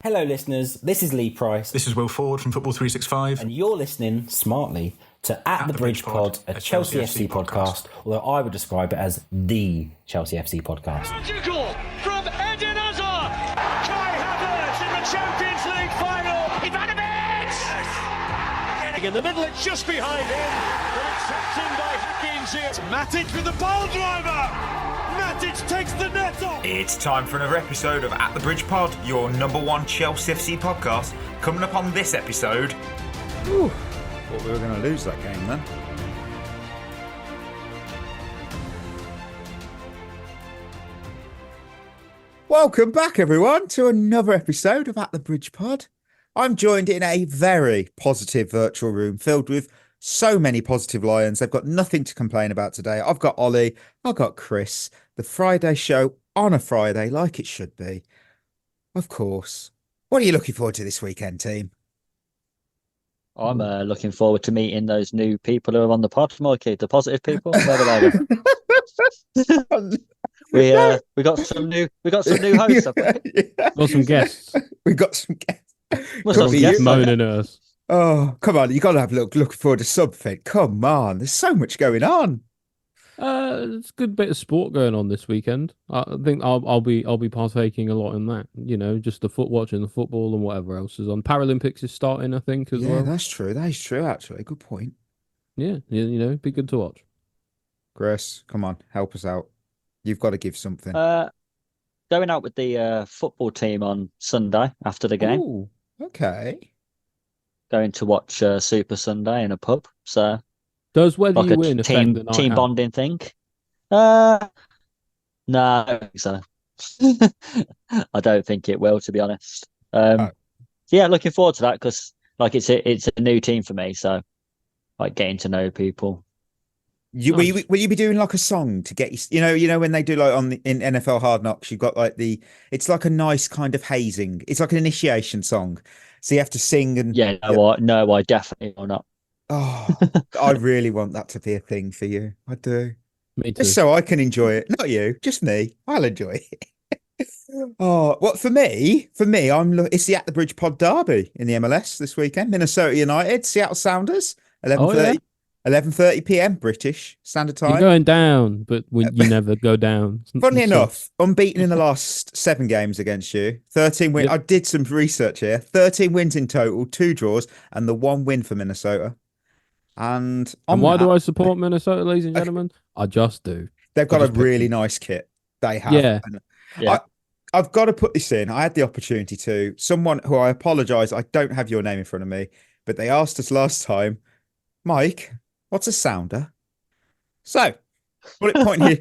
Hello, listeners. This is Lee Price. This is Will Ford from Football 365. And you're listening smartly to At the Bridge Pod, a Chelsea FC podcast, although I would describe it as the Chelsea FC podcast. Magical from Eden Hazard! Kai Havertz in the Champions League final! Ivanovic! Yes. In the middle, it's just behind him, but it's tapped in by Hakim Ziyech. Matic with the pole driver! Matic takes the net off! It's time for another episode of At the Bridge Pod, your number one Chelsea FC podcast. Coming up on this episode... Ooh, thought we were going to lose that game then. Welcome back, everyone, to another episode of At the Bridge Pod. I'm joined in a very positive virtual room filled with so many positive Lions. They've got nothing to complain about today. I've got Ollie, I've got Chris, the Friday show on a Friday like it should be. Of course. What are you looking forward to this weekend, team? I'm looking forward to meeting those new people who are on the pod, Mikey, the positive people. Where we got some new hosts. Yeah. Got some guests. We got some guests. Must have some guests moaning at us. Oh, come on! You got to have looking forward to something. Come on, there's so much going on. It's a good bit of sport going on this weekend. I think I'll be partaking a lot in that. You know, just watching the football and whatever else is on. Paralympics is starting, I think, as well. Yeah, that's true. That is true, actually. Good point. Yeah, you know, be good to watch. Chris, come on, help us out. You've got to give something. Going out with the football team on Sunday after the game. Ooh, okay. Going to watch Super Sunday in a pub. So does whether like you win team affect the night bonding thing? No, I don't think so. I don't think it will, to be honest. Yeah, looking forward to that because like it's a new team for me. So like getting to know people. Will you be doing like a song to get you know when they do like in NFL Hard Knocks, you've got like it's like a nice kind of hazing. It's like an initiation song. So you have to sing and no, I definitely will not. Oh, I really want that to be a thing for you. I do. Me too. Just so I can enjoy it. Not you, just me. I'll enjoy it. Oh, well, for me, it's the At the Bridge Pod derby in the MLS this weekend. Minnesota United, Seattle Sounders, 11:30 p.m. British Standard Time. You're going down, but you never go down. Funnily enough, unbeaten in the last 7 games against you. 13 wins. Yep. I did some research here. 13 wins in total, 2 draws, and the 1 win for Minnesota. And why do I support Minnesota, ladies and gentlemen? I just do. They've got a really nice kit. They have. Yeah. I've got to put this in. I had the opportunity to. Someone who I apologise, I don't have your name in front of me, but they asked us last time, Mike, what's a sounder? So, bullet point here.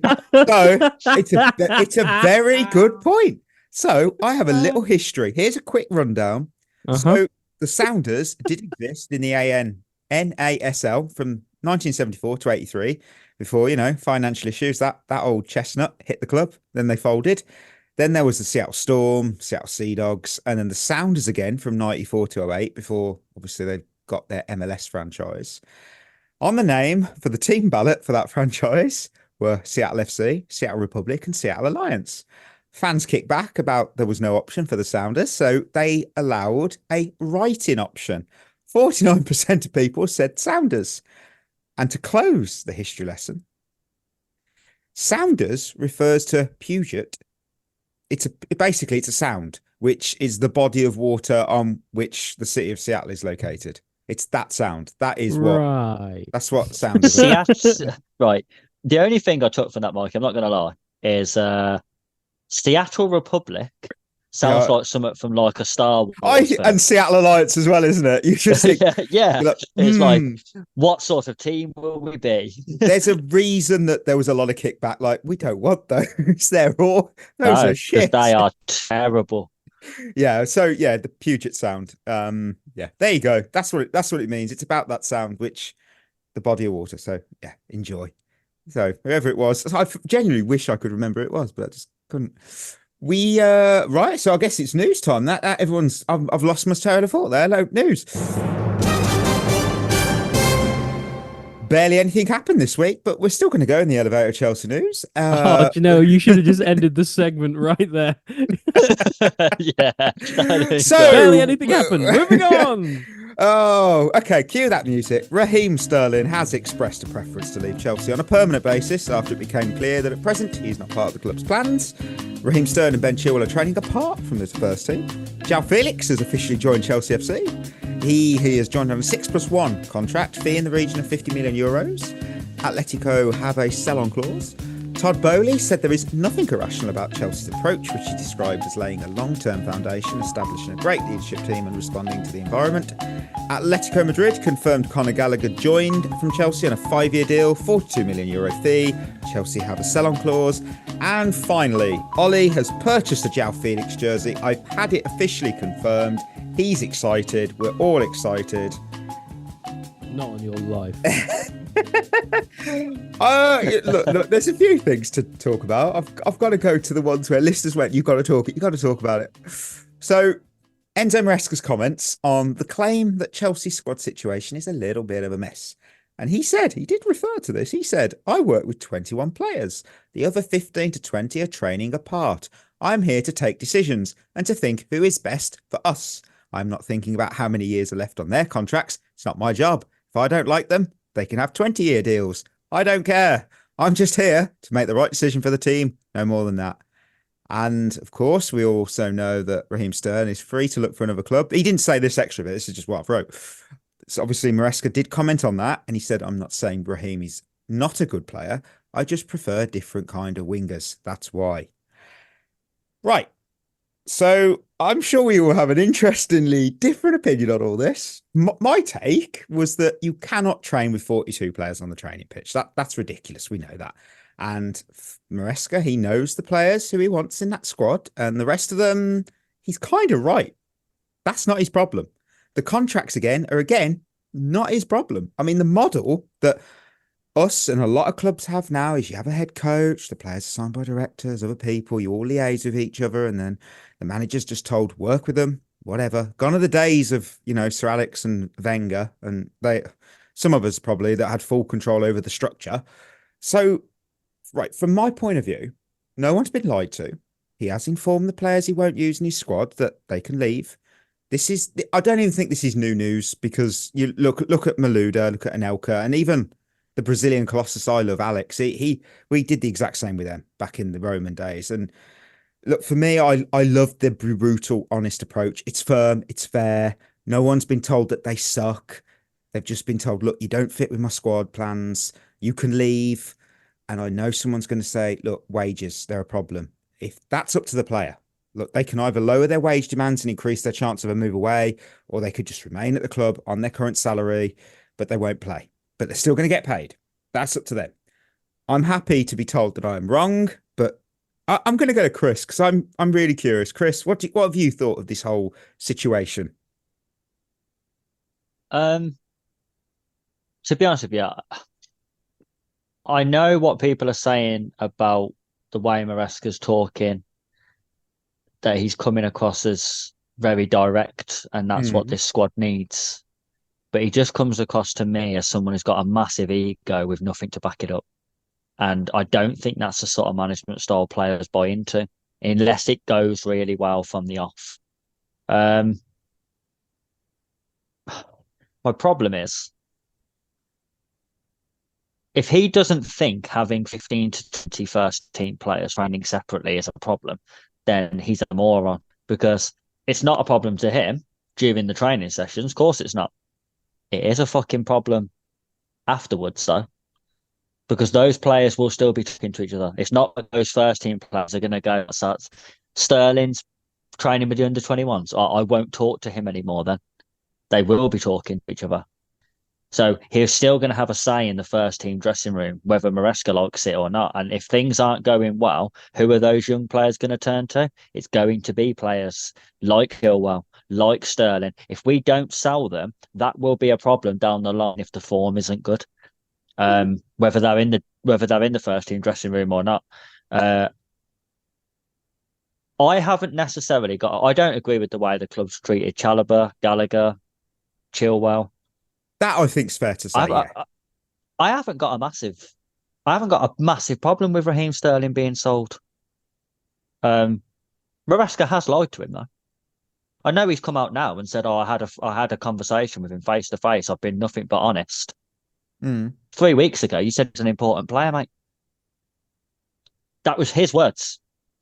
So, it's a very good point. So, I have a little history. Here's a quick rundown. So, the Sounders did exist in the NASL from 1974 to 83 before, financial issues. That old chestnut hit the club. Then they folded. Then there was the Seattle Storm, Seattle Sea Dogs, and then the Sounders again from 94 to 08 before, obviously, they got their MLS franchise. On the name for the team ballot for that franchise were Seattle FC, Seattle Republic, and Seattle Alliance. Fans kicked back about there was no option for the Sounders, so they allowed a write-in option. 49% of people said Sounders. And to close the history lesson, Sounders refers to Puget. It's a sound, which is the body of water on which the city of Seattle is located. It's that sound. That is what. Right. That's what sound is. Right. The only thing I took from that, Mike, I'm not going to lie, is Seattle Republic sounds like something from like a Star Wars film. And Seattle Alliance as well, isn't it? You just think, yeah. Like, it's like, what sort of team will we be? There's a reason that there was a lot of kickback. Like, we don't want those. Those are shit. They are terrible. Yeah, so the Puget sound. Yeah, there you go. That's what it means. It's about that sound, which the body of water. So yeah, enjoy. So whoever it was, I genuinely wish I could remember who it was, but I just couldn't. Right. So I guess it's news time. That everyone's. I've lost my train of thought there. Hello, news. barely anything happened this week, but we're still going to go in the elevator Chelsea news. Do you know, you should have just ended the segment right there. Yeah. So Barely anything happened. Moving on. Oh, okay. Cue that music. Raheem Sterling has expressed a preference to leave Chelsea on a permanent basis after it became clear that at present he's not part of the club's plans. Raheem Sterling and Ben Chilwell are training apart from the first team. João Felix has officially joined Chelsea FC. He has joined on a 6+1 contract, fee in the region of €50 million. Atletico have a sell-on clause. Todd Bowley said there is nothing irrational about Chelsea's approach, which he described as laying a long-term foundation, establishing a great leadership team and responding to the environment. Atletico Madrid confirmed Conor Gallagher joined from Chelsea on a 5-year deal, €42 million fee. Chelsea have a sell-on clause. And finally, Ollie has purchased a João Felix jersey. I've had it officially confirmed. He's excited. We're all excited. Not on your life. Look, there's a few things to talk about. I've got to go to the ones where listeners went, you've got to talk about it. So Enzo Maresca's comments on the claim that Chelsea squad situation is a little bit of a mess. And he did refer to this. He said, I work with 21 players. The other 15 to 20 are training apart. I'm here to take decisions and to think who is best for us. I'm not thinking about how many years are left on their contracts. It's not my job. If I don't like them, they can have 20-year deals. I don't care. I'm just here to make the right decision for the team. No more than that. And of course, we also know that Raheem Sterling is free to look for another club. He didn't say this extra bit. This is just what I wrote. So obviously, Maresca did comment on that. And he said, I'm not saying Raheem is not a good player. I just prefer different kind of wingers. That's why. Right. So I'm sure we all have an interestingly different opinion on all this. My take was that you cannot train with 42 players on the training pitch. That's ridiculous. We know that. And Maresca, he knows the players who he wants in that squad, and the rest of them, he's kind of right. That's not his problem. The contracts are not his problem. I mean, the model that us and a lot of clubs have now is you have a head coach, the players are signed by directors, other people, you all liaise with each other, and then the manager's just told, work with them, whatever. Gone are the days of, Sir Alex and Wenger, and some of us probably that had full control over the structure. So, right, from my point of view, no one's been lied to. He has informed the players he won't use in his squad that they can leave. I don't even think this is new news, because you look at Malouda, look at Anelka, and even the Brazilian Colossus, I love Alex. We did the exact same with them back in the Roman days. And look, for me, I love the brutal, honest approach. It's firm, it's fair. No one's been told that they suck. They've just been told, look, you don't fit with my squad plans. You can leave. And I know someone's going to say, look, wages, they're a problem. If that's up to the player, look, they can either lower their wage demands and increase their chance of a move away, or they could just remain at the club on their current salary, but they won't play. But they're still going to get paid. That's up to them. I'm happy to be told that I am wrong, but I'm going to go to Chris, because I'm really curious. Chris, what have you thought of this whole situation? To be honest with you, I know what people are saying about the way Maresca's talking, that he's coming across as very direct, and that's what this squad needs. But he just comes across to me as someone who's got a massive ego with nothing to back it up. And I don't think that's the sort of management style players buy into, unless it goes really well from the off. My problem is, if he doesn't think having 15 to 20 first team players training separately is a problem, then he's a moron, because it's not a problem to him during the training sessions. Of course it's not. It is a fucking problem afterwards, though, because those players will still be talking to each other. It's not that those first team players are going to go, Sterling's training with the under-21s. I won't talk to him anymore then. They will be talking to each other. So he's still going to have a say in the first team dressing room, whether Maresca likes it or not. And if things aren't going well, who are those young players going to turn to? It's going to be players like Chilwell, like Sterling. If we don't sell them, that will be a problem down the line if the form isn't good. Whether they're in the first team dressing room or not. I haven't necessarily I don't agree with the way the club's treated Chalobah, Gallagher, Chilwell. That I think is fair to say. I haven't got a massive problem with Raheem Sterling being sold. Maresca has lied to him though. I know he's come out now and said, "Oh, I had a conversation with him face to face. I've been nothing but honest." 3 weeks ago, you said he's an important player, mate. That was his words.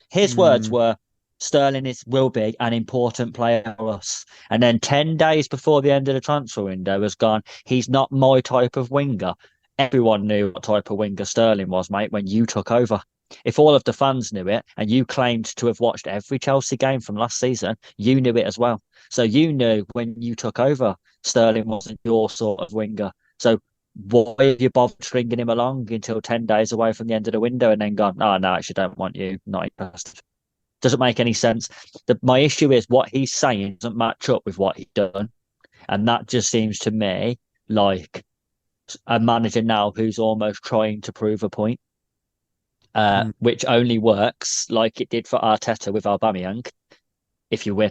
His words were, "Sterling will be an important player for us." And then 10 days before the end of the transfer window has gone, "He's not my type of winger." Everyone knew what type of winger Sterling was, mate, when you took over. If all of the fans knew it and you claimed to have watched every Chelsea game from last season, you knew it as well. So you knew when you took over, Sterling wasn't your sort of winger. So why have you bothered stringing him along until 10 days away from the end of the window and then gone, "Oh, no, actually don't want you, not interested"? Doesn't make any sense. My issue is what he's saying doesn't match up with what he's done. And that just seems to me like a manager now who's almost trying to prove a point, which only works like it did for Arteta with Aubameyang if you win.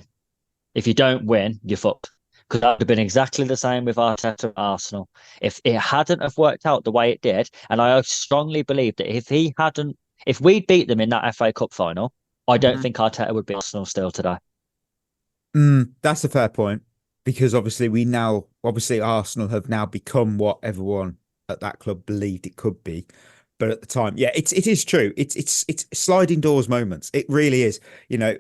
If you don't win, you're fucked. Because that would have been exactly the same with Arteta at Arsenal. If it hadn't have worked out the way it did, and I strongly believe that if we'd beat them in that FA Cup final, I don't think Arteta would be Arsenal still today. That's a fair point. Because obviously Arsenal have now become what everyone at that club believed it could be. But at the time, yeah, it is true. It's sliding doors moments. It really is. You know,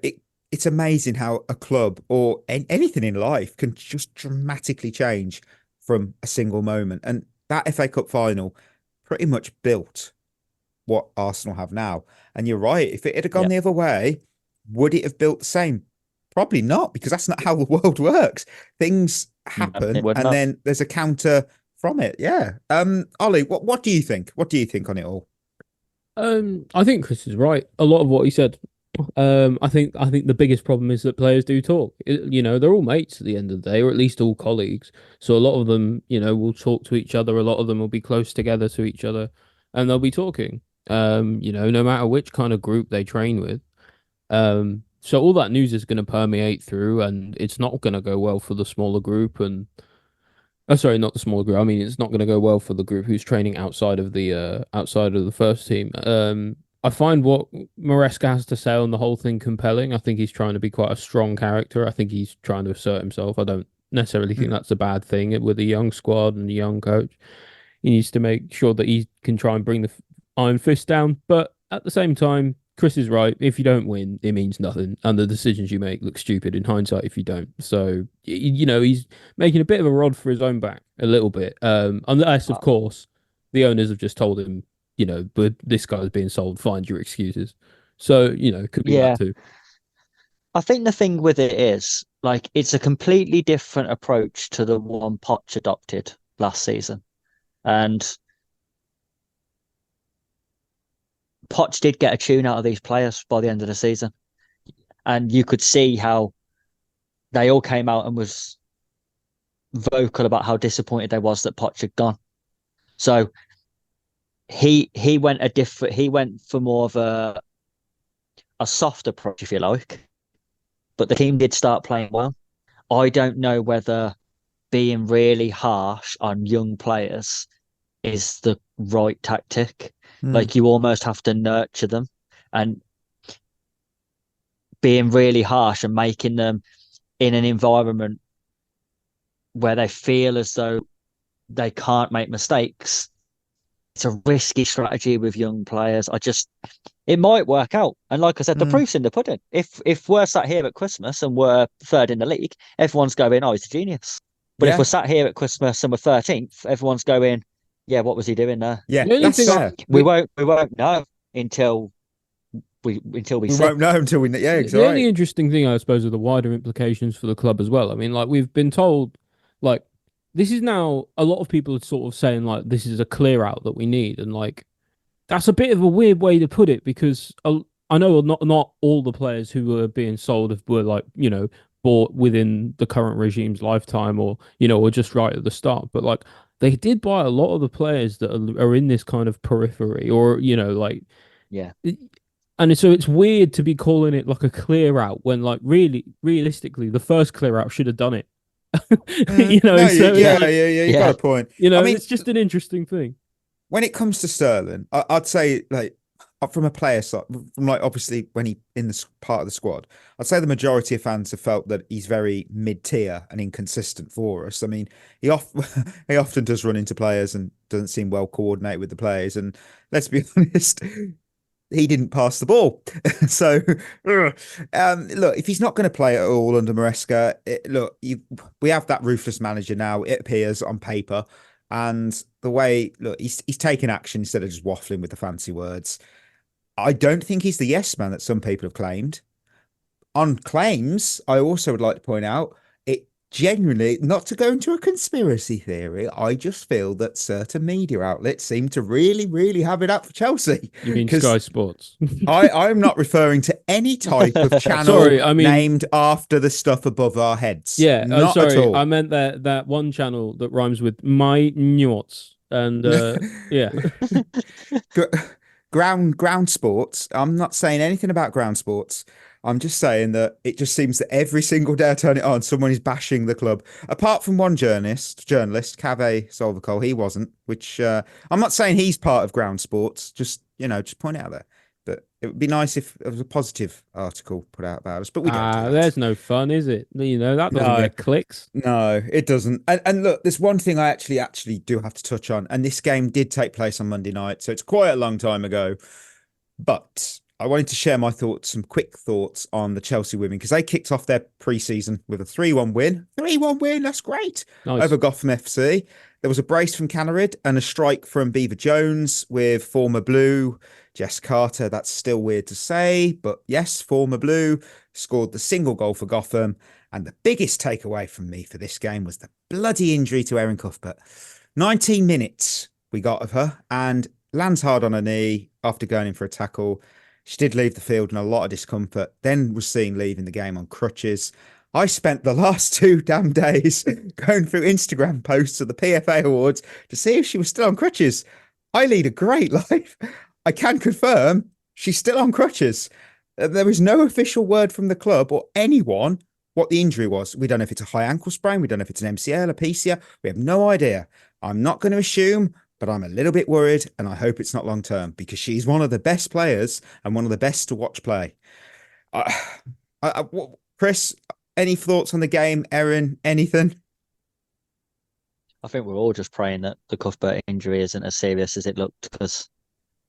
it's amazing how a club or anything in life can just dramatically change from a single moment. And that FA Cup final pretty much built what Arsenal have now. And you're right. If it had gone the other way, would it have built the same? Probably not, because that's not how the world works. Things happen, and then there's a counter from it. Yeah. Ollie, what do you think? What do you think on it all? I think Chris is right. A lot of what he said. I think the biggest problem is that players do talk. They're all mates at the end of the day, or at least all colleagues. So a lot of them, will talk to each other. A lot of them will be close together to each other, and they'll be talking. No matter which kind of group they train with. So all that news is going to permeate through, and it's not going to go well for the smaller group. And sorry, not the smaller group. I mean, it's not going to go well for the group who's training outside of the first team. I find what Maresca has to say on the whole thing compelling. I think he's trying to be quite a strong character. I think he's trying to assert himself. I don't necessarily think that's a bad thing with a young squad and a young coach. He needs to make sure that he can try and bring the iron fist down. But at the same time, Chris is right. If you don't win, it means nothing. And the decisions you make look stupid in hindsight if you don't. So, he's making a bit of a rod for his own back, a little bit. Unless, of course, the owners have just told him, but this guy's being sold, find your excuses. So, could be that too. I think the thing with it is, it's a completely different approach to the one Poch adopted last season. And Poch did get a tune out of these players by the end of the season. And you could see how they all came out and was vocal about how disappointed they was that Poch had gone. So he went for more of a soft approach, if you like. But the team did start playing well. I don't know whether being really harsh on young players is the right tactic. You almost have to nurture them, and being really harsh and making them in an environment where they feel as though they can't make mistakes. It's a risky strategy with young players. It might work out. And like I said, the proof's in the pudding. If we're sat here at Christmas and we're third in the league, everyone's going, "Oh, he's a genius." But if we're sat here at Christmas and we're 13th, everyone's going, "Yeah, what was he doing there?" Yeah, that's fair. We won't know until we won't know until we. Yeah, exactly. The only interesting thing, I suppose, are the wider implications for the club as well. I mean, we've been told, this is now a lot of people are sort of saying this is a clear out that we need, and that's a bit of a weird way to put it, because I know not all the players who were being sold were bought within the current regime's lifetime, or or just right at the start, but they did buy a lot of the players that are in this kind of periphery, or yeah. And so it's weird to be calling it a clear out when really realistically the first clear out should have done it. You got a point. I mean, it's just an interesting thing. when it comes to Sterling, I'd say like from a player side, from like obviously when he in this part of the squad, I'd say the majority of fans have felt that he's very mid-tier and inconsistent for us. I mean, he often does run into players and doesn't seem well coordinated with the players. And let's be honest, he didn't pass the ball. So, look, if he's not going to play at all under Maresca, we have that ruthless manager now. It appears on paper. And the way, look, he's taking action instead of just waffling with the fancy words. I don't think he's the yes man that some people have claimed. On claims, I also would like to point out, it genuinely, not to go into a conspiracy theory, I just feel that certain media outlets seem to really, really have it up for Chelsea. You mean Sky Sports? I'm not referring to any type of channel named after the stuff above our heads. Yeah, not at all. I meant that one channel that rhymes with my nuance. And yeah. Ground sports. I'm not saying anything about ground sports. I'm just saying that it just seems that every single day I turn it on, someone is bashing the club. Apart from one journalist, Cave Solvacol, he wasn't. Which I'm not saying he's part of ground sports. Just point it out there. But it would be nice if there was a positive article put out about us. But we don't. Do that. There's no fun, is it? That doesn't get clicks. No, it doesn't. And look, there's one thing I actually do have to touch on. And this game did take place on Monday night, so it's quite a long time ago. But I wanted to share my thoughts, some quick thoughts on the Chelsea women, because they kicked off their pre-season with a 3-1 win. 3-1 win, that's great. Nice. Over Gotham FC. There was a brace from Canarid and a strike from Beaver Jones with former Blue Jess Carter. That's still weird to say, but yes, former Blue scored the single goal for Gotham. And the biggest takeaway from me for this game was the bloody injury to Erin Cuthbert. 19 minutes we got of her and lands hard on her knee after going in for a tackle. She did leave the field in a lot of discomfort, then was seen leaving the game on crutches. I spent the last 2 damn days going through Instagram posts of the PFA Awards to see if she was still on crutches. I lead a great life. I can confirm she's still on crutches. There is no official word from the club or anyone what the injury was. We don't know if it's a high ankle sprain. We don't know if it's an MCL, a PCL. We have no idea. I'm not going to assume, but I'm a little bit worried, and I hope it's not long term because she's one of the best players and one of the best to watch play. Chris, any thoughts on the game? Erin, anything? I think we're all just praying that the Cuthbert injury isn't as serious as it looked, because,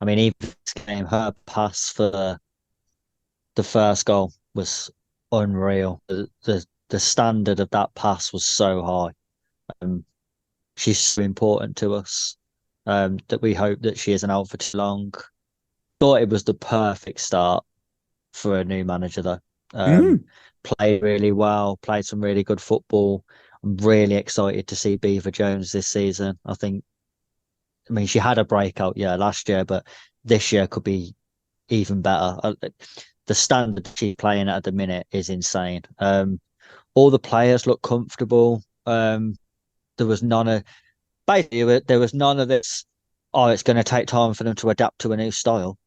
I mean, even this game, her pass for the first goal was unreal. The standard of that pass was so high. She's so important to us that we hope that she isn't out for too long. Thought it was the perfect start for a new manager, though. Played really well, played some really good football. I'm really excited to see Beaver Jones this season. I mean, she had a breakout year last year, but this year could be even better. The standard she's playing at the minute is insane. All the players look comfortable. There was none of this. Oh, it's going to take time for them to adapt to a new style.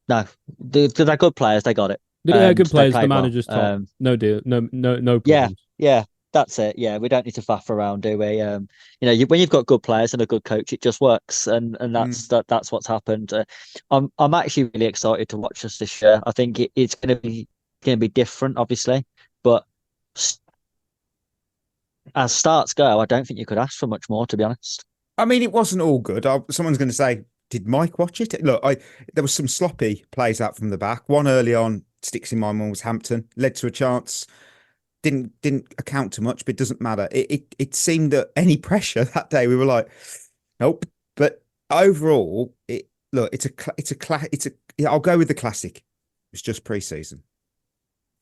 No, they're good players. They got it. Yeah, good players. The manager's top. No deal. No problems. Yeah. That's it. Yeah, we don't need to faff around, do we? When you've got good players and a good coach, it just works, and that's what's happened. I'm actually really excited to watch us this year. I think it's going to be different, obviously, but as starts go, I don't think you could ask for much more, to be honest. I mean, it wasn't all good. Someone's going to say, "Did Mike watch it?" Look, there was some sloppy plays out from the back. One early on sticks in my mind was Hampton, led to a chance. Didn't account to much, but it doesn't matter. It seemed that any pressure that day, we were like, nope. But overall, I'll go with the classic. It's just pre-season.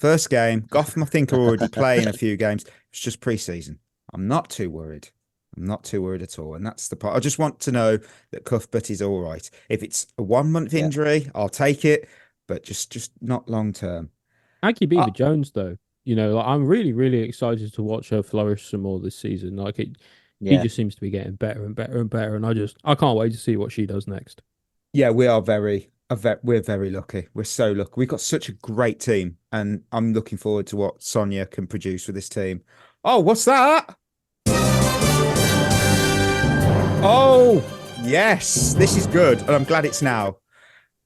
First game, Gotham, I think, are already playing a few games. It's just pre-season. I'm not too worried. I'm not too worried at all. And that's the part. I just want to know that Cuthbert is all right. If it's a 1 month injury, I'll take it, but just not long term. Aggie Beaver Jones, though. I'm really, really excited to watch her flourish some more this season. He just seems to be getting better and better and better. And I can't wait to see what she does next. Yeah, we're very lucky. We're so lucky. We've got such a great team, and I'm looking forward to what Sonia can produce with this team. Oh, what's that? Oh, Yes, this is good, and I'm glad it's now.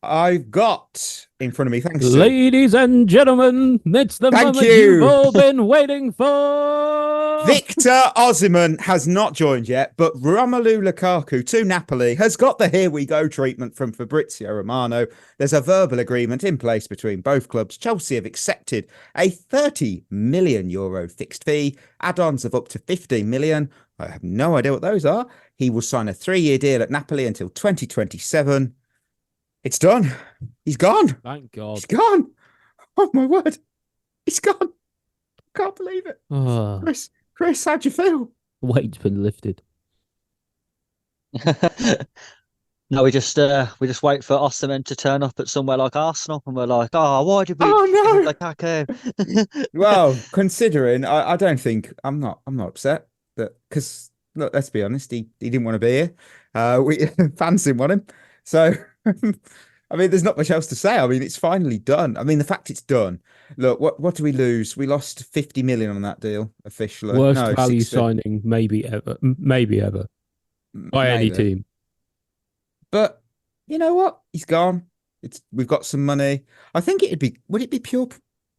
I've got in front of me, thanks. Ladies and gentlemen, it's the Thank moment you. you've all been waiting for. Victor Osimhen has not joined yet, but Romelu Lukaku to Napoli has got the here we go treatment from Fabrizio Romano. There's a verbal agreement in place between both clubs. Chelsea have accepted a €30 million fixed fee, add-ons of up to 15 million. I have no idea what those are. He will sign a 3-year deal at Napoli until 2027. It's done. He's gone. Thank God. He's gone. Oh my word. He's gone. Can't believe it. Oh, Chris, how'd you feel? weight's been lifted. No, we just wait for Osimhen to turn up at somewhere like Arsenal, and we're like, oh, why did we? Oh no! Lukaku? Well, considering, I don't think I'm not upset that because look, let's be honest, he didn't want to be here. We fans didn't want him, so I mean, there's not much else to say. I mean, it's finally done. I mean, the fact it's done. Look, what do we lose? We lost 50 million on that deal officially. Worst No, value 60. signing maybe ever by any Maybe. team. But you know what? He's gone. We've got some money. I think would it be pure,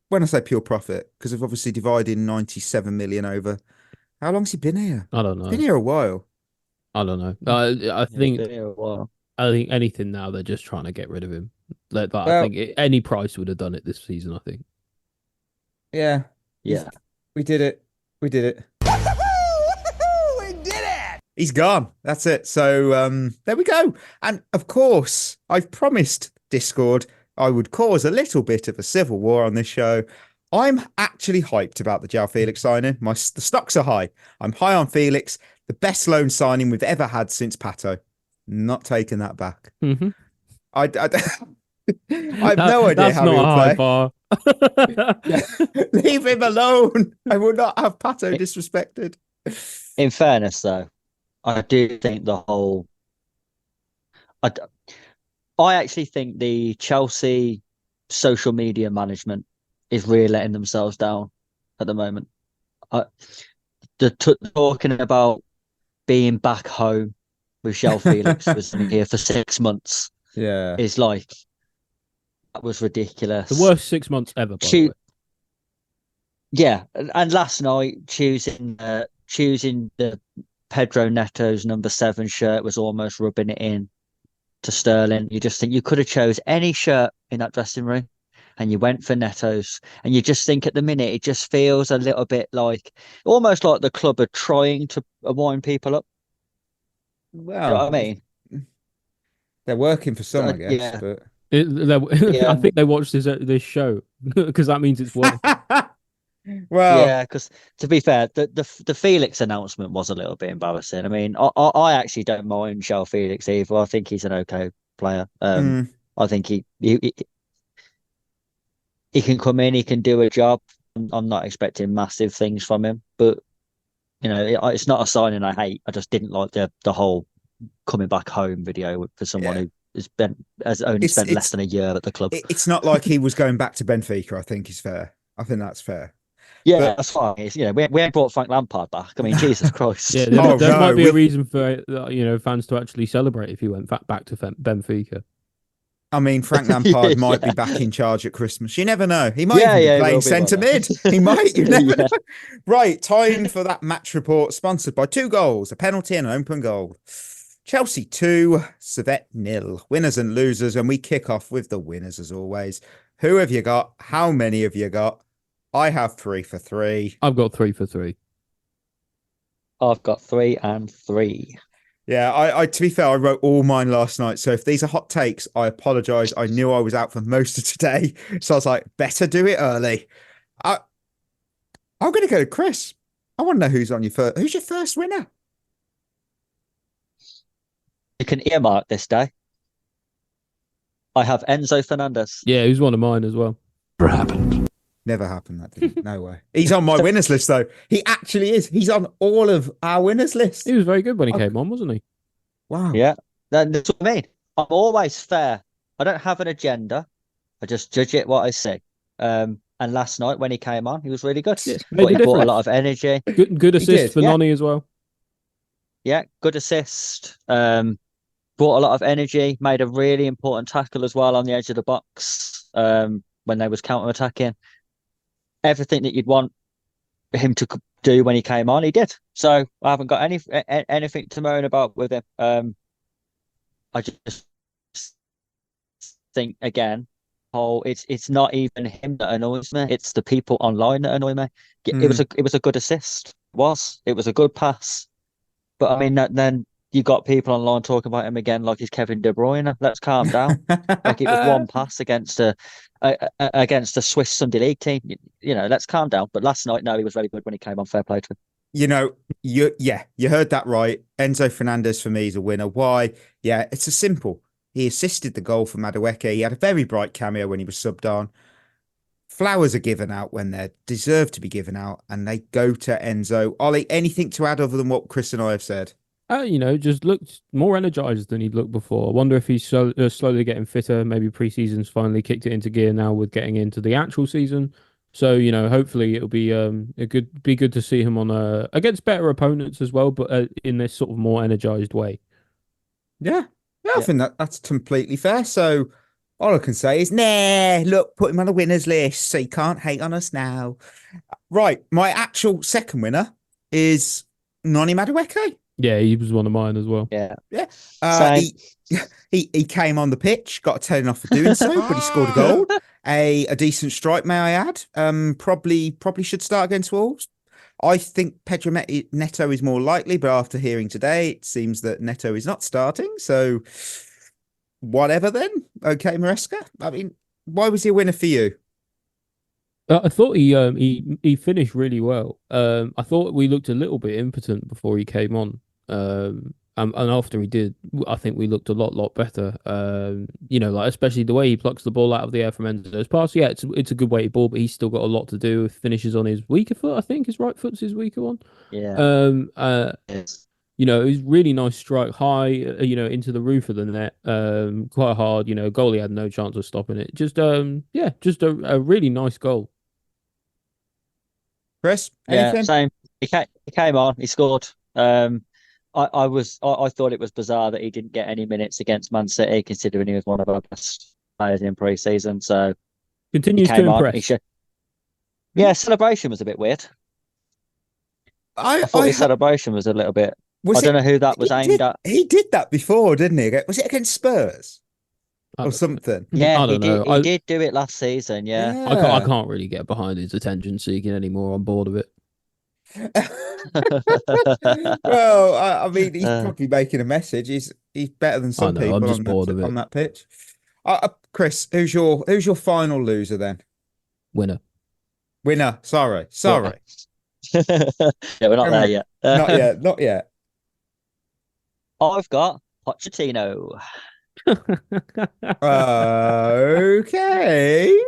when I say pure profit, because of obviously dividing 97 million over. How long's he been here? I don't know. Been here a while. I don't know. I think Been here a while. I think anything now they're just trying to get rid of him. I Well- think any price would have done it this season. I think. Yeah. Yeah. We did it. We did it. We did it! He's gone. That's it. So there we go. And of course, I've promised Discord I would cause a little bit of a civil war on this show. I'm actually hyped about the João Felix signing. The stocks are high. I'm high on Felix. The best loan signing we've ever had since Pato. Not taking that back. Mm-hmm. I have no idea how he'll play. Bar. Leave him alone. I will not have Pato disrespected. In fairness, though, I do think I actually think the Chelsea social media management is really letting themselves down at the moment. Talking about being back home with João Felix was here for 6 months. Yeah, Is like, that was ridiculous. The worst 6 months ever. By the way. Yeah, and last night choosing the Pedro Neto's number 7 shirt was almost rubbing it in to Sterling. You just think you could have chose any shirt in that dressing room, and you went for Neto's. And you just think at the minute it just feels a little bit like, almost like the club are trying to wind people up. well, You know what I mean? they're working for some, I guess. Yeah. But I think they watched this show because that means it's worth. well, Yeah, because to be fair, the Felix announcement was a little bit embarrassing. I mean, I actually don't mind João Felix either. I think he's an okay player. I think he can come in, he can do a job. I'm not expecting massive things from him, but you know, it's not a signing I hate. I just didn't like the whole coming back home video for someone who has only spent less than a year at the club. It's not like he was going back to Benfica. I think is fair. I think that's fair. Yeah, but- that's fine. It's, we ain't brought Frank Lampard back. I mean, Jesus Christ. Yeah, there might be a reason for fans to actually celebrate if he went back to Benfica. I mean, Frank Lampard might be back in charge at Christmas. You never know. He might even be playing centre mid. He might. You never know. Right, time for that match report, sponsored by 2 goals, a penalty and an open goal. Chelsea 2, Servette 0. Winners and losers, and we kick off with the winners as always. Who have you got? How many have you got? I have 3 for 3. I've got 3 for 3. I've got 3 and 3. Yeah, I to be fair, I wrote all mine last night. So if these are hot takes, I apologise. I knew I was out for most of today. So I was like, better do it early. I'm going to go to Chris. I want to know who's on your first. Who's your first winner? You can earmark this day. I have Enzo Fernandez. Yeah, he was one of mine as well. Never happened. Never happened, that didn't. No way. He's on my winners list, though. He actually is. He's on all of our winners list. He was very good when he came on, wasn't he? Wow. Yeah, that's what I mean. I'm always fair. I don't have an agenda. I just judge it what I see. And last night when he came on, he was really good. Yeah, But he made a brought a difference. lot of energy. Good assist did, for yeah. Noni as well. Yeah, good assist. brought a lot of energy, made a really important tackle as well on the edge of the box when they was counter-attacking. Everything that you'd want him to do when he came on, he did. So I haven't got anything to moan about with him. I just think, again, it's not even him that annoys me. It's the people online that annoy me. It was a good assist. It was a good pass. But I mean, then you got people online talking about him again like he's Kevin De Bruyne. Let's calm down. Like it was one pass against a Swiss Sunday League team. Let's calm down. But last night, no, he was very good when he came on. Fair play to him. You heard that right. Enzo Fernandez for me is a winner. Why? Yeah, it's a simple. He assisted the goal for Madueke. He had a very bright cameo when he was subbed on. Flowers are given out when they deserve to be given out, and they go to Enzo. Ollie, anything to add other than what Chris and I have said? Just looked more energized than he'd looked before. I wonder if he's slowly getting fitter. Maybe pre-season's finally kicked it into gear now with getting into the actual season. So, hopefully it'll be good to see him on against better opponents as well, but in this sort of more energized way. Yeah, I think that's completely fair. So all I can say is, look, put him on the winners list, so you can't hate on us now. Right, my actual second winner is Noni Madueke. Yeah, he was one of mine as well. Yeah. He came on the pitch, got a 10 off for doing so, but he scored a goal. A decent strike, may I add. Probably should start against Wolves. I think Pedro Neto is more likely, but after hearing today, it seems that Neto is not starting. So whatever then. Okay, Maresca. I mean, why was he a winner for you? I thought he finished really well. I thought we looked a little bit impotent before he came on. And after he did, I think we looked a lot better. Especially the way he plucks the ball out of the air from Enzo's pass. Yeah, it's a good weighted ball, but he's still got a lot to do. Finishes on his weaker foot, I think. His right foot's his weaker one. Yeah. It was really nice strike high, into the roof of the net. Quite hard. Goalie had no chance of stopping it. Just a really nice goal. Chris, anything? Yeah, same. He came on. He scored. I thought it was bizarre that he didn't get any minutes against Man City, considering he was one of our best players in pre-season. So continues to impress. Celebration was a bit weird. I thought his celebration was a little bit. I don't know who that was aimed at. He did that before, didn't he? Was it against Spurs or something? Yeah, I don't know. He did do it last season. Yeah. I can't really get behind his attention seeking anymore. I'm bored of it. Well, I mean, he's probably making a message. He's better than some people on that pitch. Chris, who's your final loser then? Winner. Sorry. Yeah, we're not there yet. Not yet. I've got Pochettino. Okay.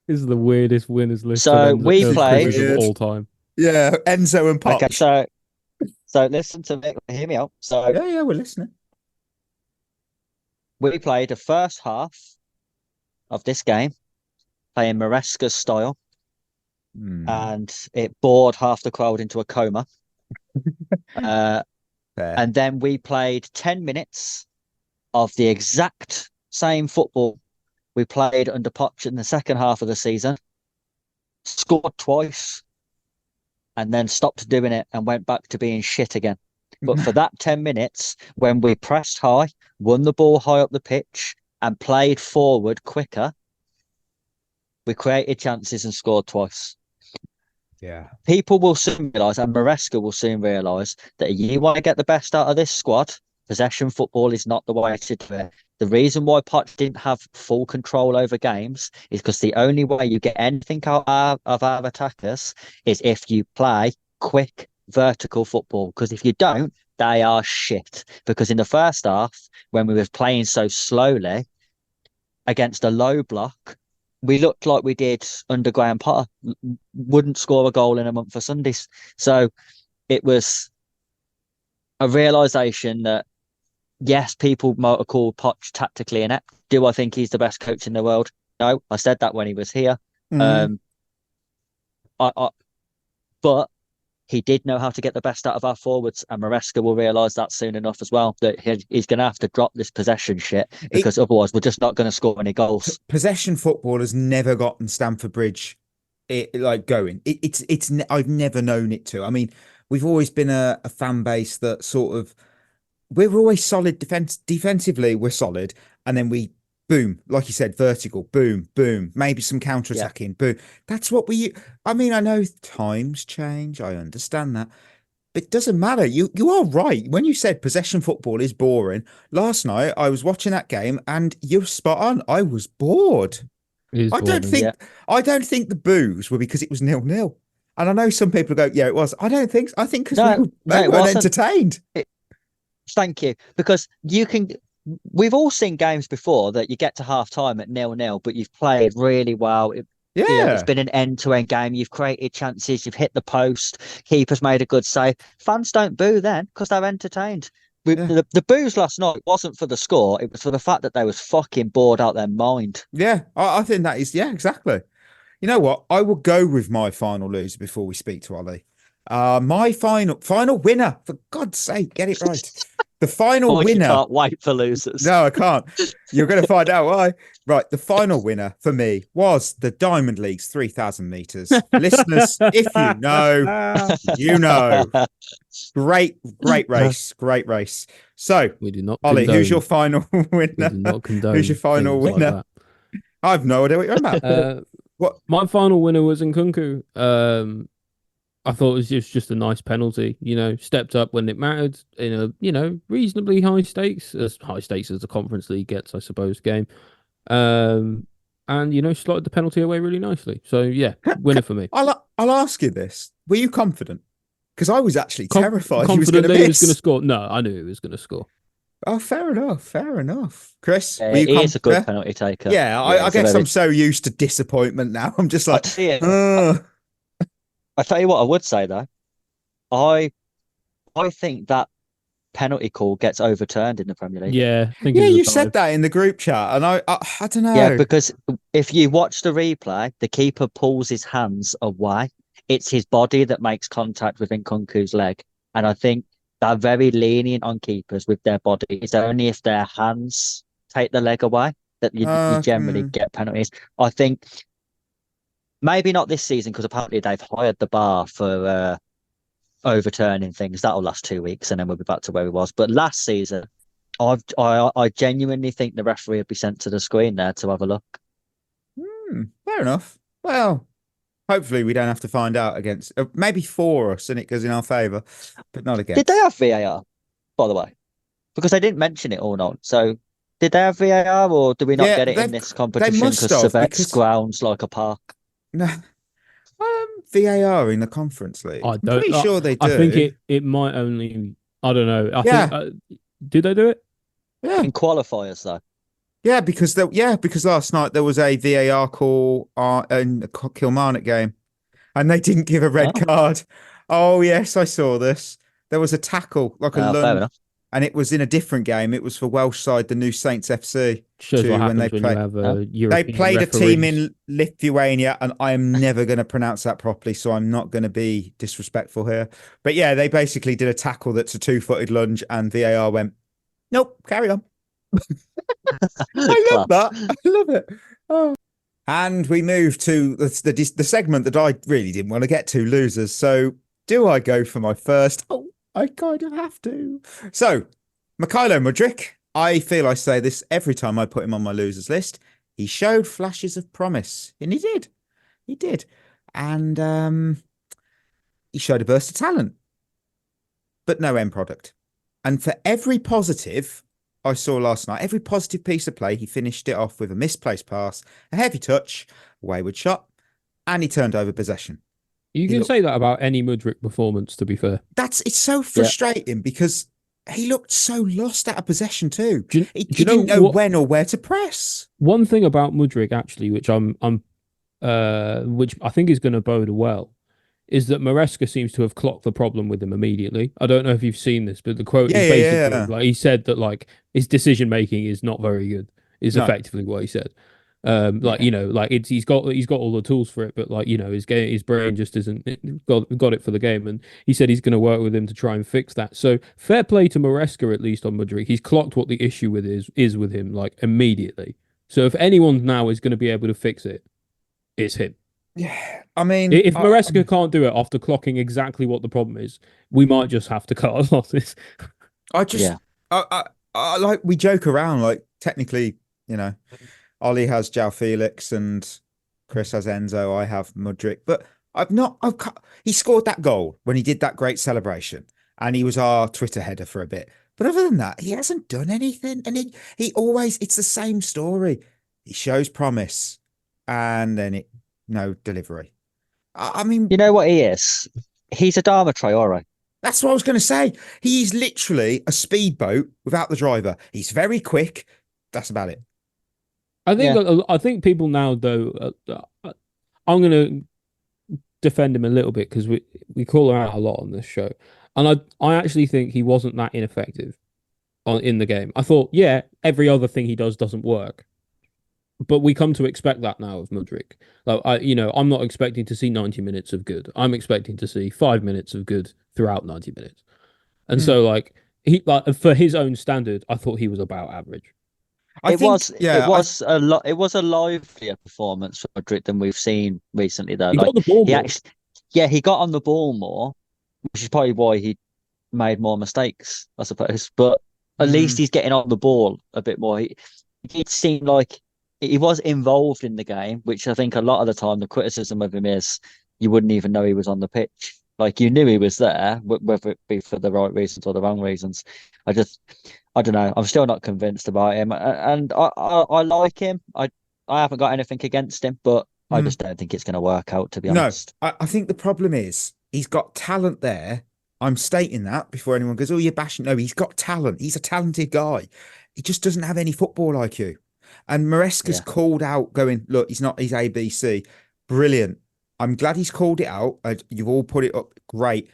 This is the weirdest winners list. So we played of all time. Yeah, Enzo and Poch. Okay, so listen to me. Hear me out. So yeah, we're listening. We played the first half of this game playing Maresca's style, and it bored half the crowd into a coma. And then we played 10 minutes of the exact same football we played under Poch in the second half of the season, scored twice, and then stopped doing it and went back to being shit again. But for that 10 minutes, when we pressed high, won the ball high up the pitch, and played forward quicker, we created chances and scored twice. Yeah. People will soon realise, and Maresca will soon realise, that if you want to get the best out of this squad, possession football is not the way to do it. The reason why Poch didn't have full control over games is because the only way you get anything out of our attackers is if you play quick, vertical football. Because if you don't, they are shit. Because in the first half, when we were playing so slowly against a low block, we looked like we did under Graham Potter. Wouldn't score a goal in a month for Sundays. So it was a realisation that, yes, people might have called Poch tactically inept. Do I think he's the best coach in the world? No, I said that when he was here. But he did know how to get the best out of our forwards, and Maresca will realise that soon enough as well, that he's going to have to drop this possession shit, because otherwise we're just not going to score any goals. Possession football has never gotten Stamford Bridge going. It's I've never known it to. I mean, we've always been a fan base that sort of, we're always solid defensively, we're solid, and then we boom, like you said, vertical, boom, boom, maybe some counter-attacking, boom. That's what I mean, I know times change, I understand that, but it doesn't matter. You are right. When you said possession football is boring, last night I was watching that game and you're spot on. I was bored. I don't think the boos were because it was 0-0. And I know some people go, yeah, it was. I don't think so. I think because they weren't entertained. Thank you. Because we've all seen games before that you get to half time at 0-0, but you've played really well. It's been an end-to-end game. You've created chances. You've hit the post. Keeper's made a good save. Fans don't boo then because they're entertained. The boos last night wasn't for the score. It was for the fact that they was fucking bored out their mind. Yeah, I think that is, exactly. You know what? I will go with my final loser before we speak to Ali. My final winner, for God's sake, get it right. The final winner. You can't wait for losers. No, I can't. You're going to find out why. Right. The final winner for me was the Diamond League's 3,000 meters. Listeners, if you know, you know. Great race. Great race. So, we do not Ollie, who's your final winner? We do not condone who's your final winner? Like I have no idea what you're about. What? My final winner was Nkunku. I thought it was just a nice penalty, stepped up when it mattered in a, reasonably high stakes, as high stakes as the Conference League gets, I suppose, game. And, slotted the penalty away really nicely. So, yeah, winner for me. I'll ask you this. Were you confident? Because I was actually terrified he was going to score. No, I knew he was going to score. Oh, fair enough. Chris, he is a good penalty taker. Yeah, I guess I'm so used to disappointment now. I'm just like, I tell you what, I would say though, I think that penalty call gets overturned in the Premier League. Yeah, you said that in the group chat, and I don't know. Yeah, because if you watch the replay, the keeper pulls his hands away. It's his body that makes contact with Nkunku's leg, and I think they're very lenient on keepers with their body. It's only if their hands take the leg away that you generally get penalties. I think. Maybe not this season because apparently they've hired the bar for overturning things. That'll last 2 weeks and then we'll be back to where we was. But last season, I genuinely think the referee would be sent to the screen there to have a look. Fair enough. Well, hopefully we don't have to find out against maybe for us and it goes in our favour, but not against. Did they have VAR, by the way? Because they didn't mention it or not. So did they have VAR or do we not get it in this competition because Servette's grounds like a park? No, VAR in the Conference League. I'm pretty sure they do. I think it might only. I don't know. I think. Did they do it? Yeah, in qualifiers though. Yeah, because last night there was a VAR call in the Kilmarnock game, and they didn't give a red card. Oh yes, I saw this. There was a tackle, like a lunge, and it was in a different game. It was for Welsh side, the new Saints FC. Shows what happens when you have a European They played referees. a team in Lithuania, and I am never going to pronounce that properly, so I'm not going to be disrespectful here. But yeah, they basically did a tackle that's a 2-footed lunge, and VAR went, nope, carry on. I love that. I love it. Oh. And we move to the segment that I really didn't want to get to, losers. So do I go for my first? Oh, I kind of have to. So, Mykhailo Mudryk, I feel I say this every time I put him on my losers list. He showed flashes of promise, and he did. He did. And he showed a burst of talent, but no end product. And for every positive I saw last night, every positive piece of play, he finished it off with a misplaced pass, a heavy touch, a wayward shot, and he turned over possession. You can say that about any Mudryk performance, to be fair. It's so frustrating because he looked so lost out of possession too. He didn't know when or where to press. One thing about Mudryk, actually, which which I think is going to bode well, is that Maresca seems to have clocked the problem with him immediately. I don't know if you've seen this, but the quote is basically like he said that like his decision making is not very good. Is effectively what he said. Like like he's got all the tools for it, but like his brain just isn't got it for the game. And he said he's going to work with him to try and fix that. So fair play to Maresca, at least on Mudryk. He's clocked what the issue with is with him like immediately. So if anyone now is going to be able to fix it, it's him. Yeah, I mean, If Maresca can't do it after clocking exactly what the problem is, we might just have to cut our losses. I like we joke around like technically, Ollie has João Felix and Chris has Enzo. I have Mudryk, but he scored that goal when he did that great celebration, and he was our Twitter header for a bit. But other than that, he hasn't done anything, and he always it's the same story. He shows promise, and then no delivery. I mean, you know what he is? He's a Dharma Traore. That's what I was going to say. He's literally a speedboat without the driver. He's very quick. That's about it. I think people now though. I'm going to defend him a little bit because we call him out a lot on this show, and I actually think he wasn't that ineffective in the game. I thought, every other thing he does doesn't work. But we come to expect that now of Mudryk. Like I'm not expecting to see 90 minutes of good. I'm expecting to see 5 minutes of good throughout 90 minutes. And so for his own standard, I thought he was about average. It was a livelier performance for Mudryk than we've seen recently though. He got the ball more. He got on the ball more, which is probably why he made more mistakes, I suppose. But at least he's getting on the ball a bit more. It seemed like he was involved in the game, which I think a lot of the time the criticism of him is you wouldn't even know he was on the pitch. Like you knew he was there, whether it be for the right reasons or the wrong reasons. I don't know. I'm still not convinced about him, and I like him. I haven't got anything against him, but I just don't think it's going to work out. To be honest, I think the problem is he's got talent there. I'm stating that before anyone goes, "Oh, you're bashing." No, he's got talent. He's a talented guy. He just doesn't have any football IQ. And Maresca's called out, going, "Look, he's ABC. Brilliant. I'm glad he's called it out. You've all put it up, great.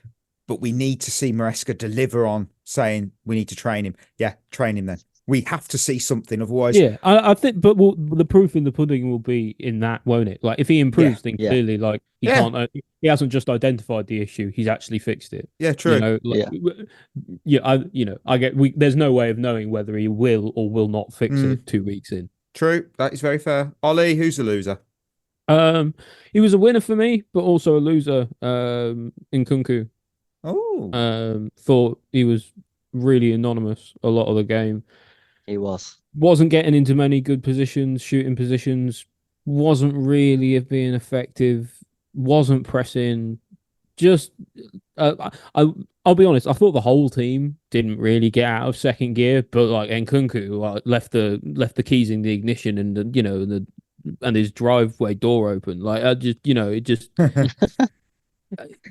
But we need to see Maresca deliver on saying we need to train him. Yeah, train him then. We have to see something, otherwise." Yeah, I think, but the proof in the pudding will be in that, won't it? Like if he improves, then clearly, like he can't. He hasn't just identified the issue; he's actually fixed it. Yeah, true. I get. There's no way of knowing whether he will or will not fix it 2 weeks in. True, that is very fair. Ollie, who's the loser? He was a winner for me, but also a loser. In Kunku. Oh, thought he was really anonymous a lot of the game. He wasn't getting into many good positions, shooting positions. Wasn't really being effective. Wasn't pressing. Just, I'll be honest. I thought the whole team didn't really get out of second gear, but like Nkunku left the keys in the ignition and and his driveway door open. Like it just.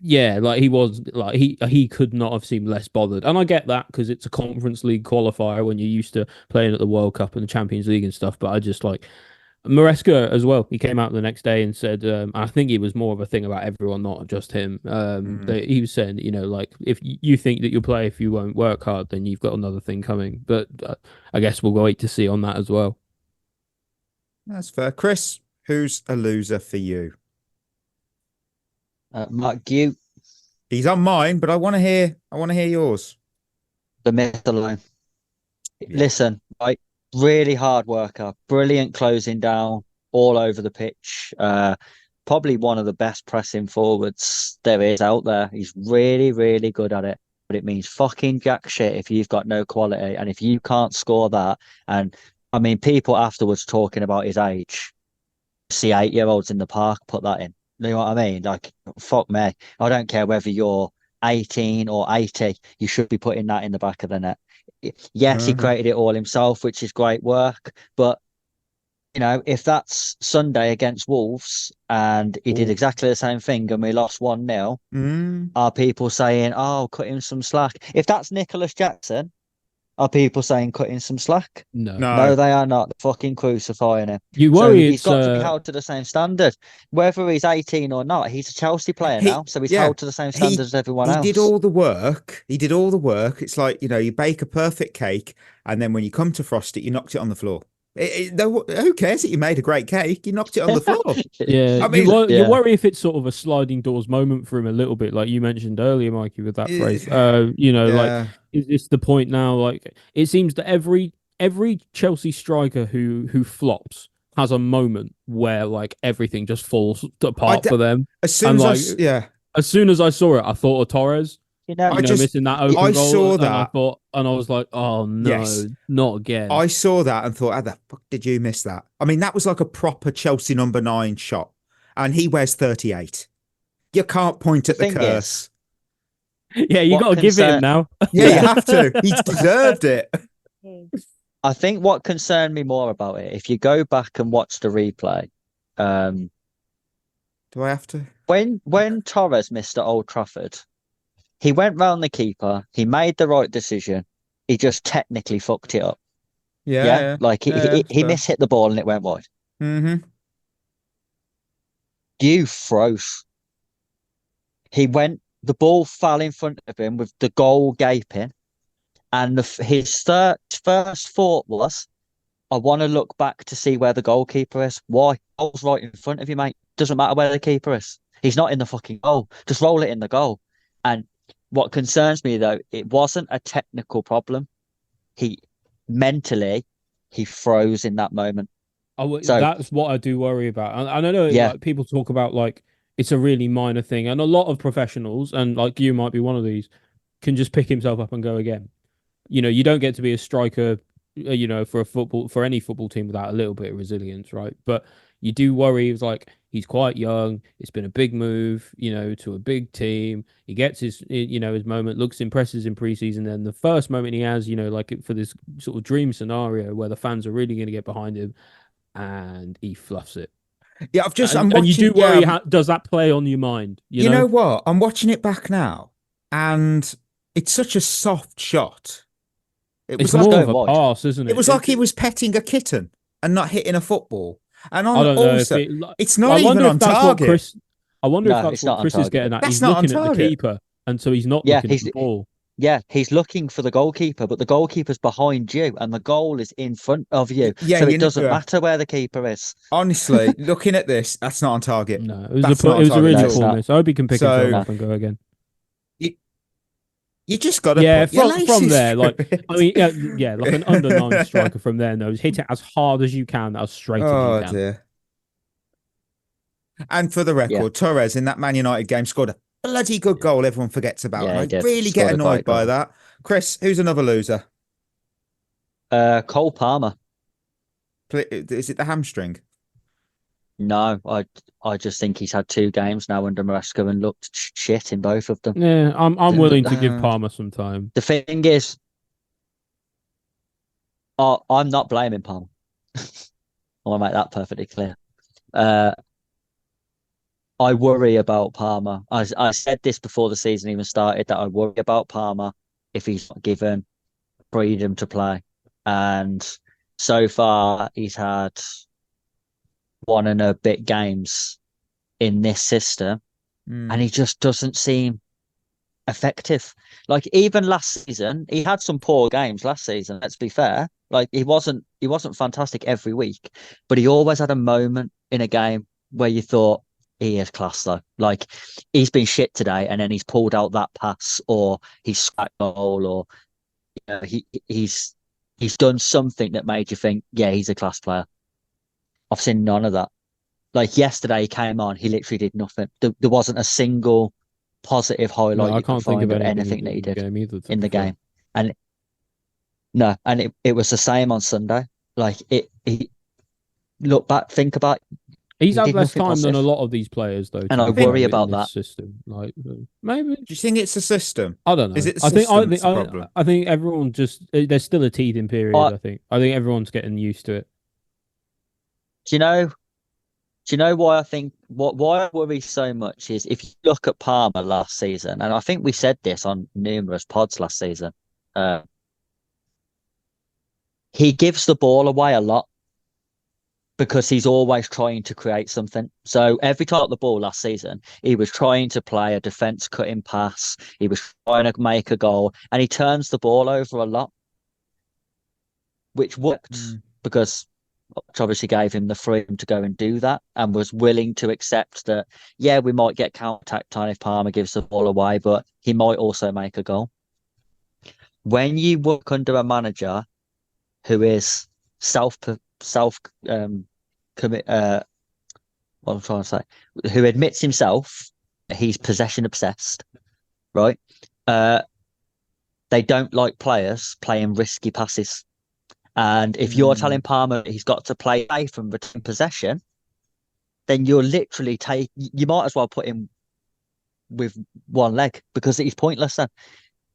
Yeah, like he was like he could not have seemed less bothered, and I get that because it's a Conference League qualifier when you're used to playing at the World Cup and the Champions League and stuff. But I just like Maresca as well. He came out the next day and said, I think it was more of a thing about everyone, not just him. He was saying, like if you think that you'll play if you won't work hard, then you've got another thing coming. But I guess we'll wait to see on that as well. That's fair. Chris, who's a loser for you? Mark Gue. He's on mine, but I want to hear yours. The myth alone. Listen, right, really hard worker, brilliant closing down all over the pitch. Probably one of the best pressing forwards there is out there. He's really, really good at it. But it means fucking jack shit if you've got no quality and if you can't score that. And I mean, people afterwards talking about his age. See 8-year-olds in the park put that in. You know what I mean? Like, fuck me. I don't care whether you're 18 or 80. You should be putting that in the back of the net. Yes, he created it all himself, which is great work. But, if that's Sunday against Wolves and he did exactly the same thing and we lost 1-0, are people saying, oh, cut him some slack? If that's Nicholas Jackson, are people saying cut in some slack? No, they are not. They're fucking crucifying him. You worry he's got to be held to the same standard. Whether he's 18 or not, he's a Chelsea player now, so he's held to the same standard as everyone else. He did all the work. It's like, you bake a perfect cake, and then when you come to frost it, you knocked it on the floor. Who cares that you made a great cake? You knocked it on the floor. Yeah, I mean, you worry if it's sort of a sliding doors moment for him a little bit, like you mentioned earlier, Mikey, with that phrase. Like, is this the point now? Like, it seems that every Chelsea striker who flops has a moment where like everything just falls apart for them. As soon as I saw it, I thought of Torres. Missing that open goal. I saw that, and I was like, oh no, not again. I saw that and thought, how the fuck did you miss that? I mean, that was like a proper Chelsea number 9 shot, and he wears 38. You can't point at the curse. Yeah, you got to give it him now. Yeah, you have to. He's deserved it. I think what concerned me more about it, if you go back and watch the replay, do I have to? When Torres missed at Old Trafford, he went round the keeper. He made the right decision. He just technically fucked it up. Yeah. Like he mishit the ball and it went wide. Mm-hmm. You froze. The ball fell in front of him with the goal gaping. And his first thought was, I want to look back to see where the goalkeeper is. Why? Goal's right in front of you, mate. Doesn't matter where the keeper is. He's not in the fucking goal. Just roll it in the goal. And what concerns me, though, it wasn't a technical problem. He froze in that moment. That's what I do worry about. And I know like, people talk about like it's a really minor thing, and a lot of professionals, and like you might be one of these, can just pick himself up and go again. You don't get to be a striker, for any football team without a little bit of resilience, right? But you do worry. It's like he's quite young. It's been a big move, to a big team. He gets his moment, impresses in preseason. Then the first moment he has, for this sort of dream scenario where the fans are really going to get behind him, and he fluffs it. Yeah, I'm watching, and you do worry. Does that play on your mind? You know what? I'm watching it back now, and it's such a soft shot. It's more of a pass, isn't it? It was like he was petting a kitten and not hitting a football. And I don't know if it's not even on target. I wonder if that's what Chris is getting at. He's looking at the keeper, and so he's not looking at the ball. Yeah, he's looking for the goalkeeper, but the goalkeeper's behind you, and the goal is in front of you. Yeah, so it doesn't matter where the keeper is. Honestly, looking at this, that's not on target. No, it was a really cool miss. I hope he can pick himself up and go again. You just got to from there, like like an under 9 striker from there knows hit it as hard as you can, as straight as you can. Dear. And for the record, Torres in that Man United game scored a bloody good goal. Everyone forgets about. Yeah, I really get annoyed by that. Chris, who's another loser? Cole Palmer. Is it the hamstring? No, I just think he's had 2 games now under Maresca and looked shit in both of them. Yeah, I'm willing to give Palmer some time. The thing is, I'm not blaming Palmer. I want to make that perfectly clear. I worry about Palmer. I said this before the season even started, that I worry about Palmer if he's not given freedom to play. And so far, he's had 1 and a bit games in this system, and he just doesn't seem effective. Like even last season, he had some poor games last season. Let's be fair. Like he wasn't fantastic every week, but he always had a moment in a game where you thought he is class though. Like he's been shit today, and then he's pulled out that pass, or he's smacked goal, or he's done something that made you think, yeah, he's a class player. I've seen none of that. Like yesterday, he came on, he literally did nothing. There wasn't a single positive highlight you can find of anything that he did in the game. And it was the same on Sunday. Like look back, think about. He's had less time than a lot of these players, though. And I worry about that system. Like maybe. Do you think it's a system? I don't know. Is it? I think everyone just. There's still a teething period. I think everyone's getting used to it. Do you know why I think why I worry so much is if you look at Palmer last season, and I think we said this on numerous pods last season, he gives the ball away a lot because he's always trying to create something. So every time at the ball last season, he was trying to play a defense cutting pass, he was trying to make a goal, and he turns the ball over a lot, which worked because which obviously gave him the freedom to go and do that, and was willing to accept that, yeah, we might get counter-attack time if Palmer gives the ball away, but he might also make a goal. When you work under a manager who is commit, what I'm trying to say, who admits himself he's possession obsessed, right? They don't like players playing risky passes. And if you're telling Palmer he's got to play safe and retain possession, then you're literally you might as well put him with one leg, because he's pointless then.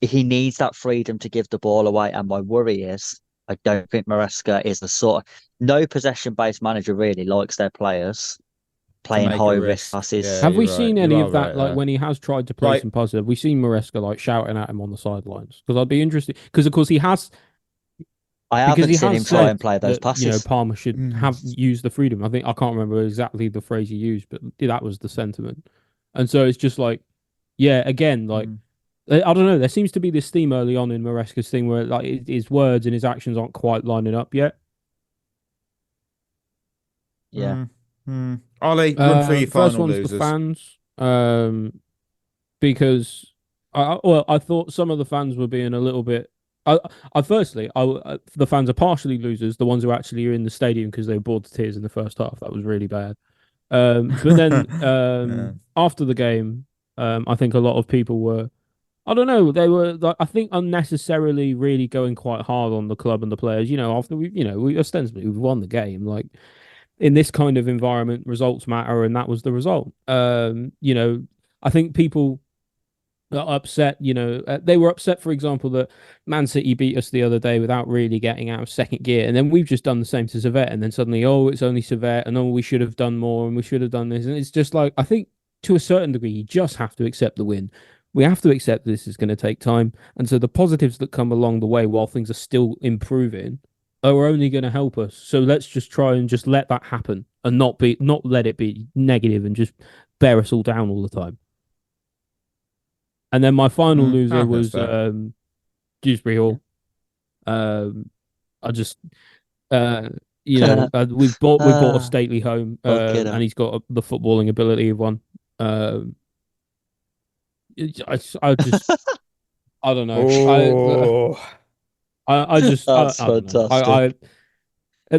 He needs that freedom to give the ball away. And my worry is, I don't think Maresca is the sort of, no possession-based manager really likes their players playing high-risk passes. Yeah, Have we you're seen right. any You of are that, right like there. when he has tried to play Like- some passes? Have we seen Maresca like shouting at him on the sidelines? Because I'd be interested, because of course he has, I because haven't he seen has him try said and play those that, you know, passes. Palmer should have used the freedom. I think, I can't remember exactly the phrase he used, but that was the sentiment. And so it's just like, yeah, again, like, I don't know. There seems to be this theme early on in Maresca's thing where like his words and his actions aren't quite lining up yet. Yeah. Ollie, run through your First final one's losers. the fans, because I thought some of the fans were being a little bit. The fans are partially losers, the ones who actually are in the stadium because they were bored to tears in the first half. That was really bad. But then after the game, I think a lot of people were. I don't know. They were, like, I think, unnecessarily really going quite hard on the club and the players. You know, after we ostensibly we've won the game. Like, in this kind of environment, results matter, and that was the result. You know, I think people are upset. You know, they were upset, for example, that Man City beat us the other day without really getting out of second gear, and then we've just done the same to Servette, and then suddenly, oh, it's only Servette, and oh, we should have done more, and we should have done this, and it's just like, I think to a certain degree, you just have to accept the win. We have to accept this is going to take time, and so the positives that come along the way while things are still improving are only going to help us. So let's just try and just let that happen, and not let it be negative and just bear us all down all the time. And then my final loser was Dewsbury Hall. I just we've bought a stately home, and he's got the footballing ability of one. I just I don't know. I just That's I don't know. fantastic.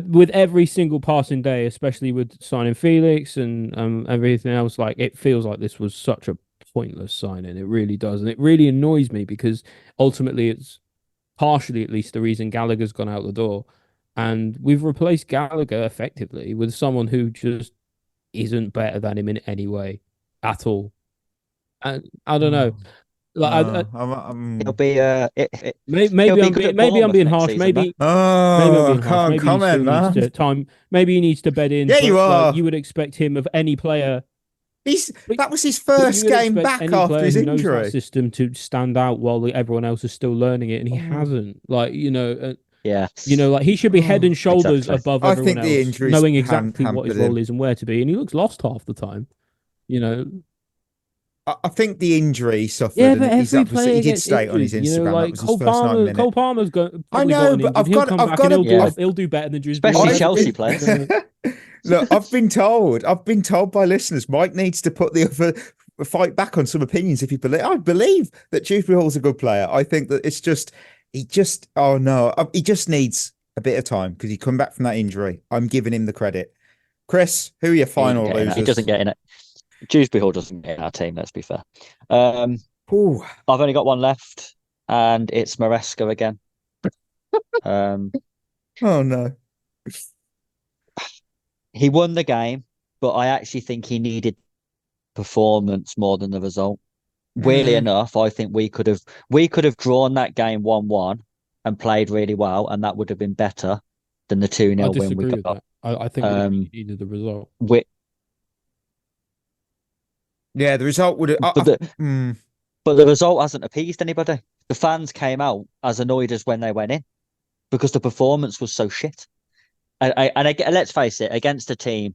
With every single passing day, especially with signing Felix and everything else, like, it feels like this was such a pointless signing. It really does, and it really annoys me because ultimately it's partially, at least, the reason Gallagher's gone out the door, and we've replaced Gallagher effectively with someone who just isn't better than him in any way at all. And I don't know. Like, He'll be maybe I'm being harsh. Maybe I'm being I harsh. can't Maybe he still comment, man. needs to time. Maybe he needs to bed in. Yeah, but, you are. Like, you would expect him of any player. That was his But first you would game expect back any after player his who knows that injury. system to stand out while everyone else is still learning it, and he hasn't. Like, yeah. Like, he should be head and shoulders Exactly. above I everyone think the else, injuries knowing exactly what his hampered him. role is and where to be, and he looks lost half the time. I think the injury he suffered, Yeah, and but he's every obviously player he did gets state on his injured. Instagram that Like was his first 9 minutes. Cole Palmer's probably I know, gotten but injured. He'll come back and he'll do better than Dewsbury. Especially Hall. Chelsea players. Look, I've been told by listeners, Mike needs to put the other fight back on some opinions. If you believe, I believe that Dewsbury Hall's a good player. I think that he just needs a bit of time because he come back from that injury. I'm giving him the credit. Chris, who are your final losers? He doesn't get in it. Dewsbury Hall doesn't get in our team, let's be fair. I've only got one left, and it's Maresca again. Oh no. He won the game, but I actually think he needed performance more than the result. Weirdly enough, I think we could have drawn that game 1-1 and played really well, and that would have been better than the 2-0 win we got. I think we needed the result. Yeah, the result would have. But the result hasn't appeased anybody. The fans came out as annoyed as when they went in because the performance was so shit. And let's face it, against a team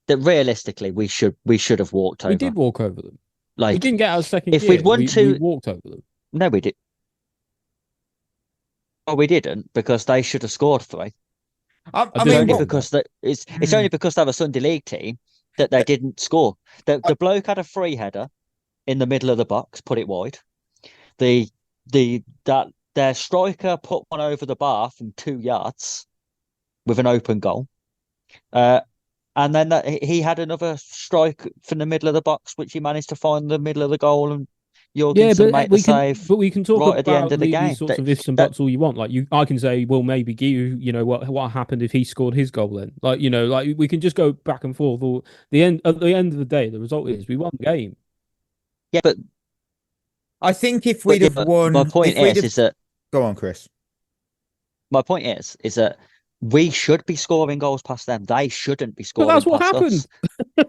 that realistically we should have walked over. We did walk over them. Like, we didn't get out of second gear. If we'd won we walked over them. No, we did. Well, we didn't, because they should have scored 3. I It's mean, only what- because it's only because they have a Sunday League team that they didn't score. The bloke had a free header in the middle of the box, put it wide. Their striker put one over the bar from 2 yards with an open goal. And then he had another strike from the middle of the box, which he managed to find the middle of the goal, and Jorgensen made the save. But we can talk right at the end about of the game. these sorts of ifs and buts all you want. Like I can say, well, maybe you know what happened if he scored his goal then? Like, you know, like we can just go back and forth. Or at the end of the day, the result is we won the game. Yeah, but I think if we'd have won, my point is that go on, Chris. My point is that we should be scoring goals past them. They shouldn't be scoring. But that's what past happened. us,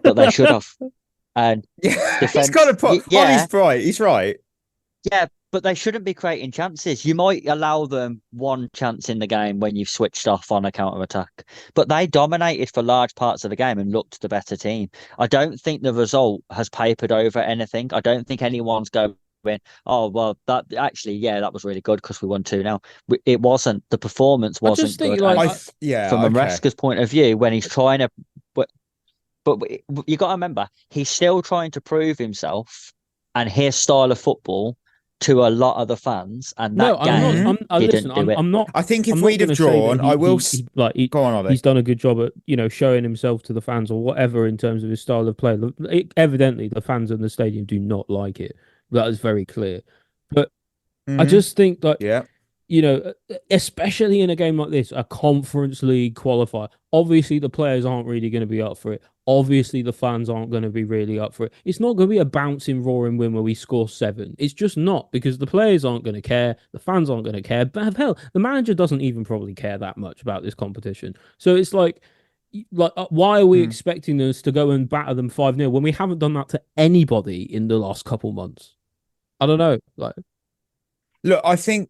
but they should have. And Yeah, he's got to put. Ollie's right. He's right. Yeah, but they shouldn't be creating chances. You might allow them one chance in the game when you've switched off on a counter attack, but they dominated for large parts of the game and looked the better team. I don't think the result has papered over anything. I don't think anyone's going, oh well, that was really good because we won 2-0. It wasn't. The performance wasn't good. From Maresca's point of view, when he's trying to, but you got to remember, he's still trying to prove himself and his style of football to a lot of the fans, and that game didn't do it. I'm not. I think if we'd have drawn, I will. Go on, Ollie. He's done a good job at showing himself to the fans or whatever in terms of his style of play. Evidently, the fans in the stadium do not like it. That is very clear. But I just think that, you know, especially in a game like this, a Conference League qualifier, obviously the players aren't really going to be up for it. Obviously the fans aren't going to be really up for it. It's not going to be a bouncing, roaring win where we score 7. It's just not, because the players aren't going to care. The fans aren't going to care. But hell, the manager doesn't even probably care that much about this competition. So it's like why are we expecting us to go and batter them 5-0 when we haven't done that to anybody in the last couple months? I don't know. Look, I think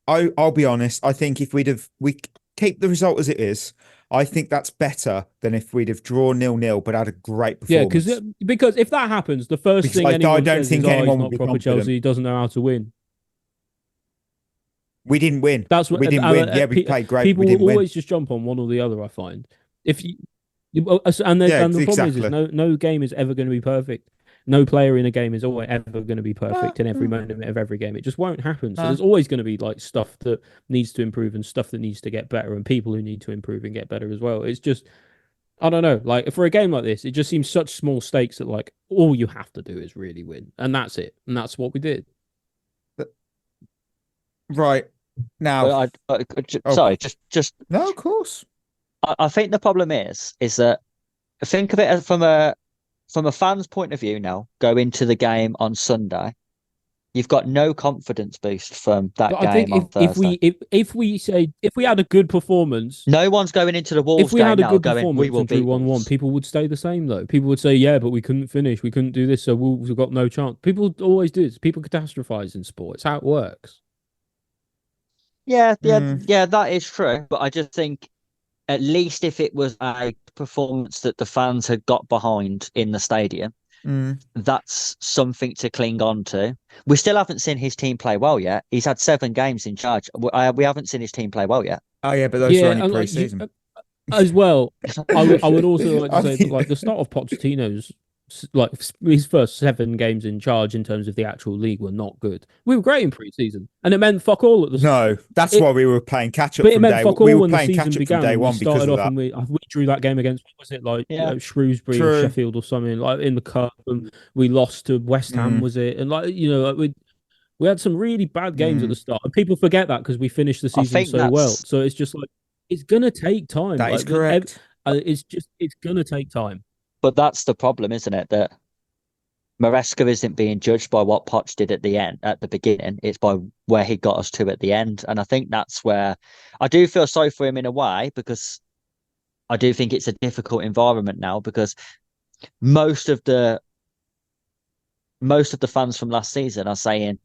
I'll be honest. I think if we keep the result as it is, I think that's better than if we'd have drawn 0-0 but had a great performance. Yeah, because if that happens, the first thing anyone says is, anyone he's not proper Chelsea. He doesn't know how to win. We didn't win. That's what we didn't win. Yeah, we played great. People will always just jump on one or the other. I find the problem is no game is ever going to be perfect. No player in a game is always ever going to be perfect in every moment of every game. It just won't happen. So there's always going to be stuff that needs to improve and stuff that needs to get better and people who need to improve and get better as well. It's just, I don't know. For a game like this, it just seems such small stakes that all you have to do is really win, and that's it. And that's what we did. Right now, sorry, just no, of course. I think the problem is that think of it from a fan's point of view now, go into the game on Sunday, you've got no confidence boost from that game on Thursday. If we had a good performance, no one's going into the Wolves game now going, we will beat 1-1. People would stay the same though. People would say, yeah, but we couldn't finish, we couldn't do this, so Wolves have got no chance. People always do this. People catastrophize in sport. It's how it works. Yeah, that is true. But I just think, at least if it was a performance that the fans had got behind in the stadium, that's something to cling on to. We still haven't seen his team play well yet. He's had 7 games in charge. We haven't seen his team play well yet. Oh yeah, but those are only pre-season. As well, I would also like to say that the start of Pochettino's his first 7 games in charge in terms of the actual league were not good. We were great in pre-season, and it meant fuck all at the start. No, that's why we were playing catch up. But it meant fuck all when the season began. Day one we started off that. and we drew that game against, what was it, Shrewsbury or Sheffield or something, in the cup, and we lost to West Ham, was it? And we had some really bad games at the start, and people forget that because we finished the season so well. So it's just it's gonna take time. That is correct. It's gonna take time. But that's the problem, isn't it? That Maresca isn't being judged by what Poch did at the beginning. It's by where he got us to at the end. And I think that's where I do feel sorry for him in a way, because I do think it's a difficult environment now, because most of the fans from last season are saying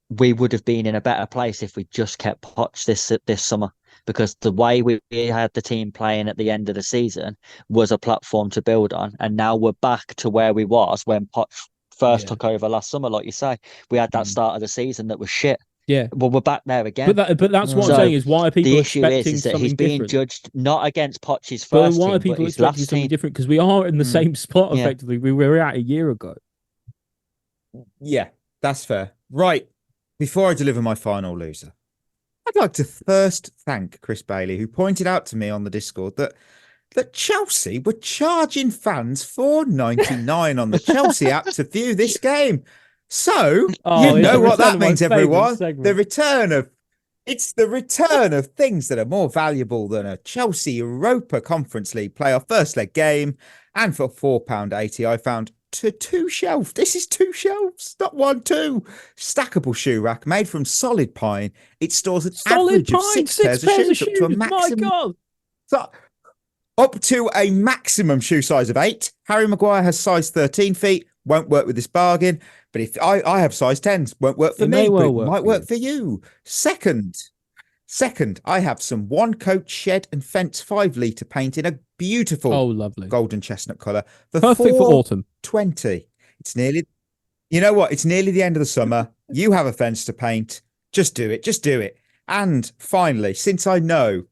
we would have been in a better place if we just kept Poch this summer. Because the way we had the team playing at the end of the season was a platform to build on. And now we're back to where we was when Poch first took over last summer. Like you say, we had that start of the season that was shit. Yeah. Well, we're back there again. But that's what So I'm saying is why are people the issue expecting is that something he's being different? judged not against Poch's But first why team, are people but his expecting last something team. different? Because we are in the same spot Yeah. effectively. We were at a year ago. Yeah, that's fair. Right. Before I deliver my final loser, I'd like to first thank Chris Bailey, who pointed out to me on the Discord that Chelsea were charging fans $4.99 on the Chelsea app to view this game. So Oh, you it's know the what return that of my means, favourite everyone. segment. It's the return of things that are more valuable than a Chelsea Europa Conference League playoff first leg game. And for £4.80, I found two shelves. This is 2 shelves, not 1, 2. Stackable shoe rack made from solid pine. It stores an average of 6 pairs of shoes, up to a maximum. My God. So, up to a maximum shoe size of 8. Harry Maguire has size 13 feet. Won't work with this bargain. But if I have size 10s, won't work for It me, may but well it work might for work you. for you. Second, I have some one coat shed and fence 5-litre paint in a beautiful Lovely. golden chestnut colour. Perfect for autumn. $4.20. It's nearly, you know what? It's nearly the end of the summer. You have a fence to paint. Just do it. And finally, since I know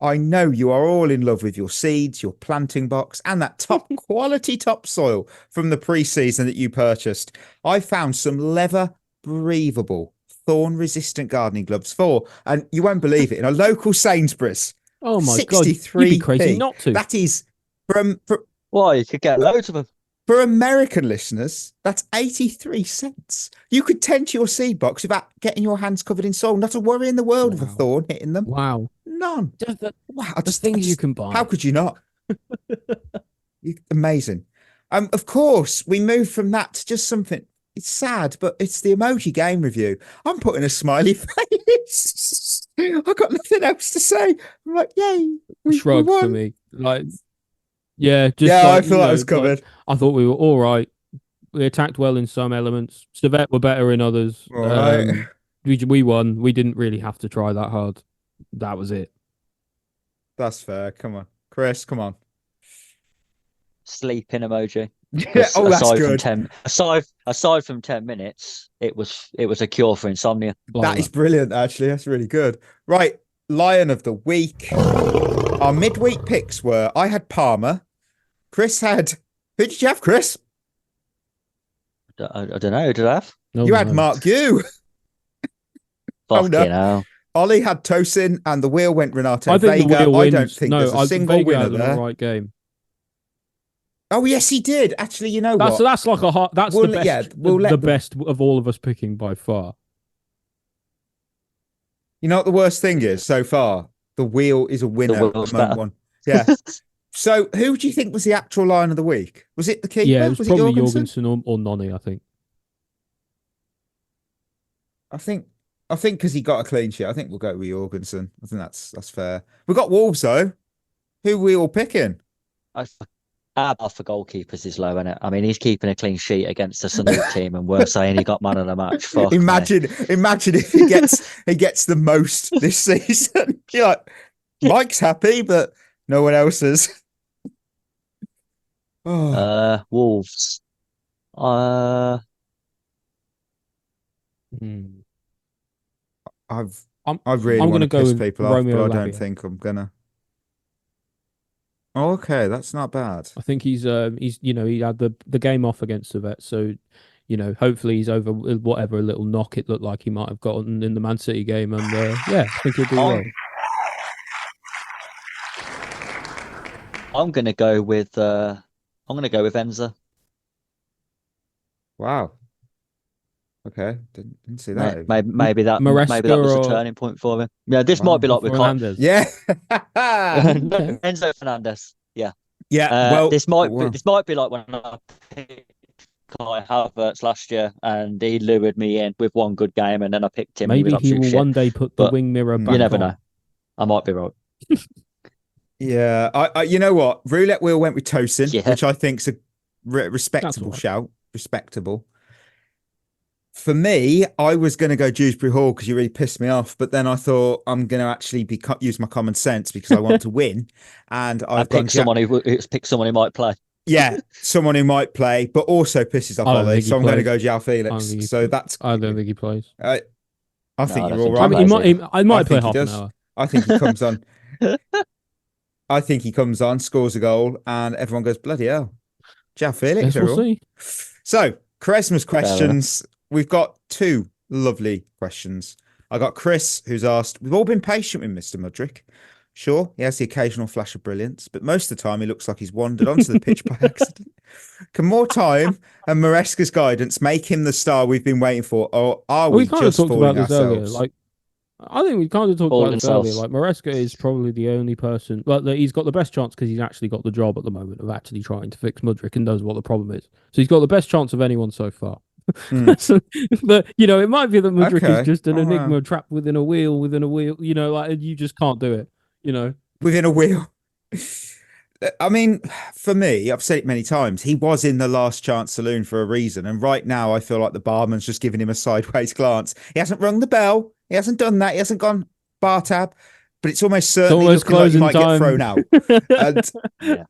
you are all in love with your seeds, your planting box, and that top quality topsoil from the pre-season that you purchased, I found some leather breathable, thorn-resistant gardening gloves and you won't believe it, in a local Sainsbury's. Oh my God. You'd be crazy 63p. not to. That is from Well, you could get loads of them. for American listeners, that's 83 cents. You could tend to your seed box without getting your hands covered in soil. Not a worry in the world of a thorn hitting them. Wow. None. Wow. The things you can buy. How could you not? Amazing. Of course, we moved from that to just something. It's sad, but it's the emoji game review. I'm putting a smiley face. I've got nothing else to say. I'm like, yay. Shrug won. for me. Like, yeah, I feel that was covered. I thought we were all right. We attacked well in some elements. Servette were better in others. All right. We won. We didn't really have to try that hard. That was it. That's fair. Come on. Chris, come on. Sleeping emoji. Yeah, that's good. Aside from 10 minutes, it was a cure for insomnia. That is brilliant, actually. That's really good. Right. Lion of the week. Our midweek picks were, I had Palmer. Chris had, who did you have, Chris? I don't know. Who did I have? You had Mark Yu. Fucking hell. Ollie had Tosin, and the wheel went Renato I think Vega. the wheel I don't wins. think there's a single Vega winner had the there. right game. Oh yes, he did. Actually, you know what? That's like a hot. That's We'll- the best. yeah, we'll let the them- best of all of us picking by far. You know what the worst thing is so far? The wheel is a winner. wheel's among better. one. Yeah. So who do you think was the actual line of the week? Was it the keeper? Yeah, it was probably Jorgensen? Jorgensen or Nonny, I think. I think because he got a clean sheet, I think we'll go with Jorgensen. I think that's fair. We've got Wolves though. Who are we all picking? Our bar for goalkeepers is low, isn't it? I mean, he's keeping a clean sheet against a Sunday team, and we're saying he got man of the match. Fuck Imagine if he gets the most this season. You're like, Mike's happy, but no one else is. Oh. Wolves. I've really I'm want gonna to go piss with people off, Romeo but I don't Lavia. think I'm gonna. Oh, okay, that's not bad. I think he's he had the game off against Servette, so hopefully he's over whatever little knock it looked like he might have gotten in the Man City game, and I think he'll do well. I'm gonna go with Enzo. Wow. Okay, didn't see that. Maybe that Maresca was or- a turning point for him. Yeah, this might be like with Fernandes. Yeah. Enzo Fernandez. Yeah. Yeah. Well, this might be like when I picked Kai Havertz last year, and he lured me in with one good game, and then I picked him. Maybe with he will shit. one day put the But wing mirror back. You never on. know. I might be right. yeah. I you know what? Roulette wheel went with Tosin, Yeah. which I think's a respectable all right. shout. Respectable. For me, I was going to go Dewsbury Hall because you really pissed me off, but then I thought I'm going to actually use my common sense because I want to win, and I've picked someone who might play. Yeah, someone who might play, but also pisses off I don't Ollie. think he So I'm going to plays. go João I don't Felix. think he So that's. I don't think he plays. I think I you're don't all think right. I mean, I might play think he half an does. hour. I think he comes on. I think he comes on, scores a goal, and everyone goes, bloody hell. Ciao, Felix, Guess we'll everyone. see. So, Quaresma's Fair enough. questions. We've got two lovely questions. I got Chris, who's asked, we've all been patient with Mr. Mudryk. Sure, he has the occasional flash of brilliance, but most of the time he looks like he's wandered onto the pitch by accident. Can more time and Maresca's guidance make him the star we've been waiting for, or are We we kind of just talked about fooling this earlier. ourselves? Like, I think we kind of talked Fooling about this earlier. themselves. Like, Maresca is probably the only person. Well, he's got the best chance because he's actually got the job at the moment of actually trying to fix Mudryk and knows what the problem is. So he's got the best chance of anyone so far. So, but it might be that Mudryk is Okay. just an Oh, wow. enigma trapped within a wheel. Like you just can't do it. Within a wheel. I mean, for me, I've said it many times, he was in the last chance saloon for a reason. And right now, I feel like the barman's just giving him a sideways glance. He hasn't rung the bell. He hasn't done that. He hasn't gone bar tab. But it's almost certainly almost looking like he closing might get time. thrown out. And Yeah.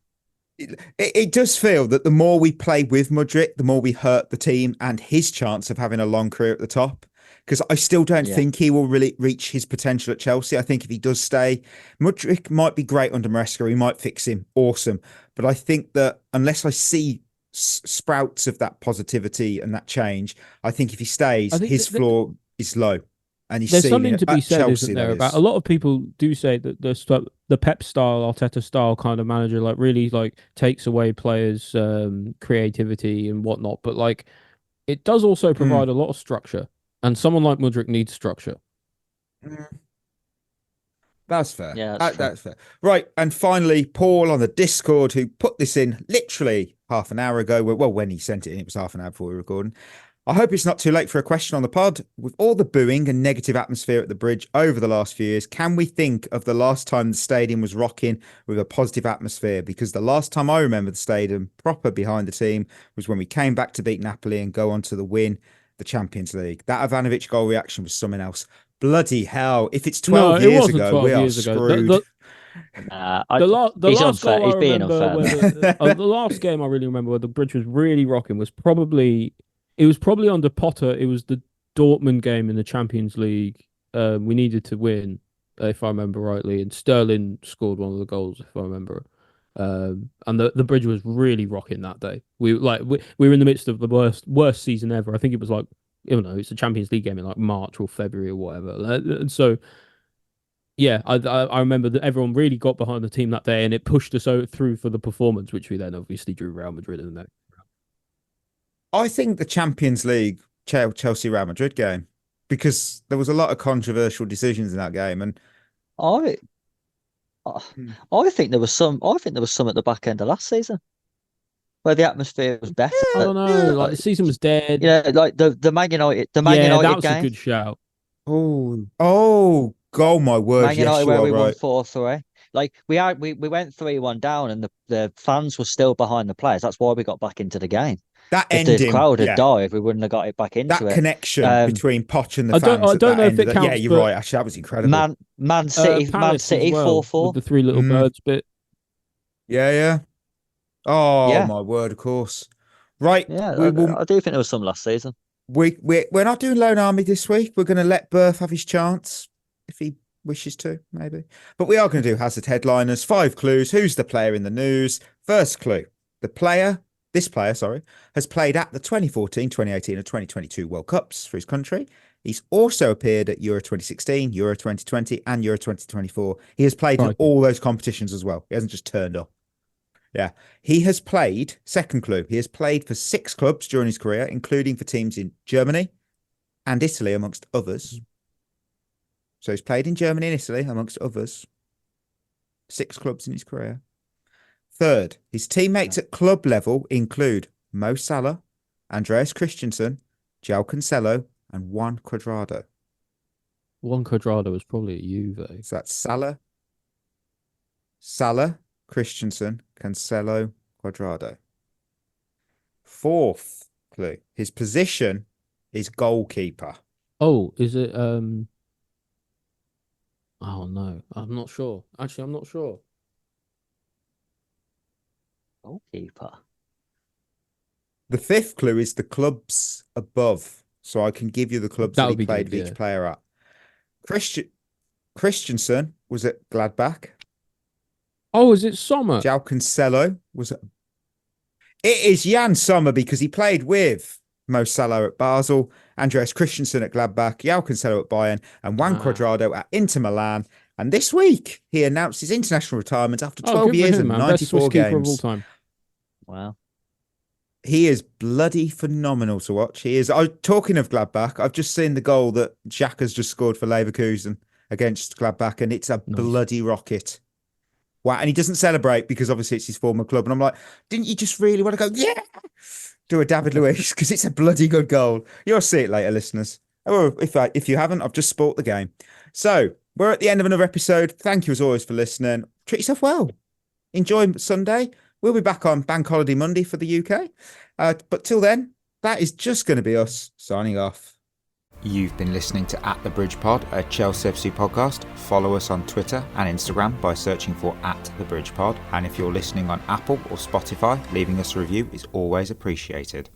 it does feel that the more we play with Mudryk, the more we hurt the team and his chance of having a long career at the top. Because I still don't think he will really reach his potential at Chelsea. I think if he does stay, Mudryk might be great under Maresca. He might fix him. Awesome. But I think that unless I see sprouts of that positivity and that change, I think if he stays, his floor is low. And he's there's something to be said, Chelsea, isn't there? About a lot of people do say that the Pep style, Arteta style kind of manager, like really like takes away players' creativity and whatnot. But like, it does also provide a lot of structure, and someone like Mudryk needs structure. That's fair. Yeah, that's fair. Right. And finally, Paul on the Discord, who put this in literally half an hour ago. Well, when he sent it in, it was half an hour before we were recording. I hope it's not too late for a question on the pod. With all the booing and negative atmosphere at the Bridge over the last few years, can we think of the last time the stadium was rocking with a positive atmosphere? Because the last time I remember the stadium proper behind the team was when we came back to beat Napoli and go on to win the Champions League. That Ivanovic goal reaction was something else. Bloody hell. If it's 12 years ago, we are screwed. The last goal I remember, the last game I really remember where the Bridge was really rocking was probably under Potter. It was the Dortmund game in the Champions League. We needed to win, if I remember rightly, and Sterling scored one of the goals, if I remember. And the Bridge was really rocking that day. We were in the midst of the worst season ever. I think it was like, I don't know, it's a Champions League game in like March or February or whatever. And so, yeah, I remember that everyone really got behind the team that day, and it pushed us through for the performance, which we then obviously drew Real Madrid in the next. I think the Champions League Chelsea Real Madrid game, because there was a lot of controversial decisions in that game, and I think there was some. I think there was some at the back end of last season where the atmosphere was better. I don't know. Like the season was dead. Yeah, like the Man United. The Man United that was game. a good shout. Oh, my word! Man United yes, where we right. won 4-3. Like we went 3-1 down, and the fans were still behind the players. That's why we got back into the game. That if ending, the crowd had died, we wouldn't have got it back into that it. connection between Poch and the fans. I don't know if it counts. Yeah, you're right. Actually, that was incredible. Man City 4-4 with the three little birds bit. Yeah. Oh my word! Of course. Right. Yeah, I do think there was some last season. We're not doing Lone Army this week. We're going to let Berth have his chance if he wishes to, maybe. But we are going to do Hazard headliners. 5 clues. Who's the player in the news? First clue: this player, has played at the 2014, 2018, and 2022 World Cups for his country. He's also appeared at Euro 2016, Euro 2020, and Euro 2024. He has played in all those competitions as well. He hasn't just turned up. Yeah. He has played, second clue, he has played for 6 clubs during his career, including for teams in Germany and Italy, amongst others. So he's played in Germany and Italy, amongst others. 6 clubs in his career. Third, his teammates at club level include Mo Salah, Andreas Christensen, João Cancelo, and Juan Cuadrado. Juan Cuadrado was probably at Juve. So that's Salah, Christensen, Cancelo, Cuadrado. Fourth clue, his position is goalkeeper. Oh, is it? Oh no, I'm not sure. Actually, I'm not sure. Goalkeeper. The fifth clue is the clubs above, so I can give you the clubs that he played with each player at. Christensen was at Gladbach. Oh, is it Sommer? João Cancelo was at... It is Jan Sommer because he played with Mo Salah at Basel, Andreas Christensen at Gladbach, João Cancelo at Bayern, and Juan Cuadrado at Inter Milan. And this week, he announced his international retirement after 12 years and 94 Best of all games. time. Wow. He is bloody phenomenal to watch. He is. Talking of Gladbach, I've just seen the goal that Xhaka's just scored for Leverkusen against Gladbach, and it's a bloody rocket. Wow. And he doesn't celebrate because obviously it's his former club. And I'm like, didn't you just really want to go, yeah, do a David Luiz? Because it's a bloody good goal. You'll see it later, listeners. Or if you haven't, I've just spoilt the game. So we're at the end of another episode. Thank you as always for listening. Treat yourself well. Enjoy Sunday. We'll be back on Bank Holiday Monday for the UK. But till then, that is just going to be us signing off. You've been listening to At The Bridge Pod, a Chelsea FC podcast. Follow us on Twitter and Instagram by searching for At The Bridge Pod. And if you're listening on Apple or Spotify, leaving us a review is always appreciated.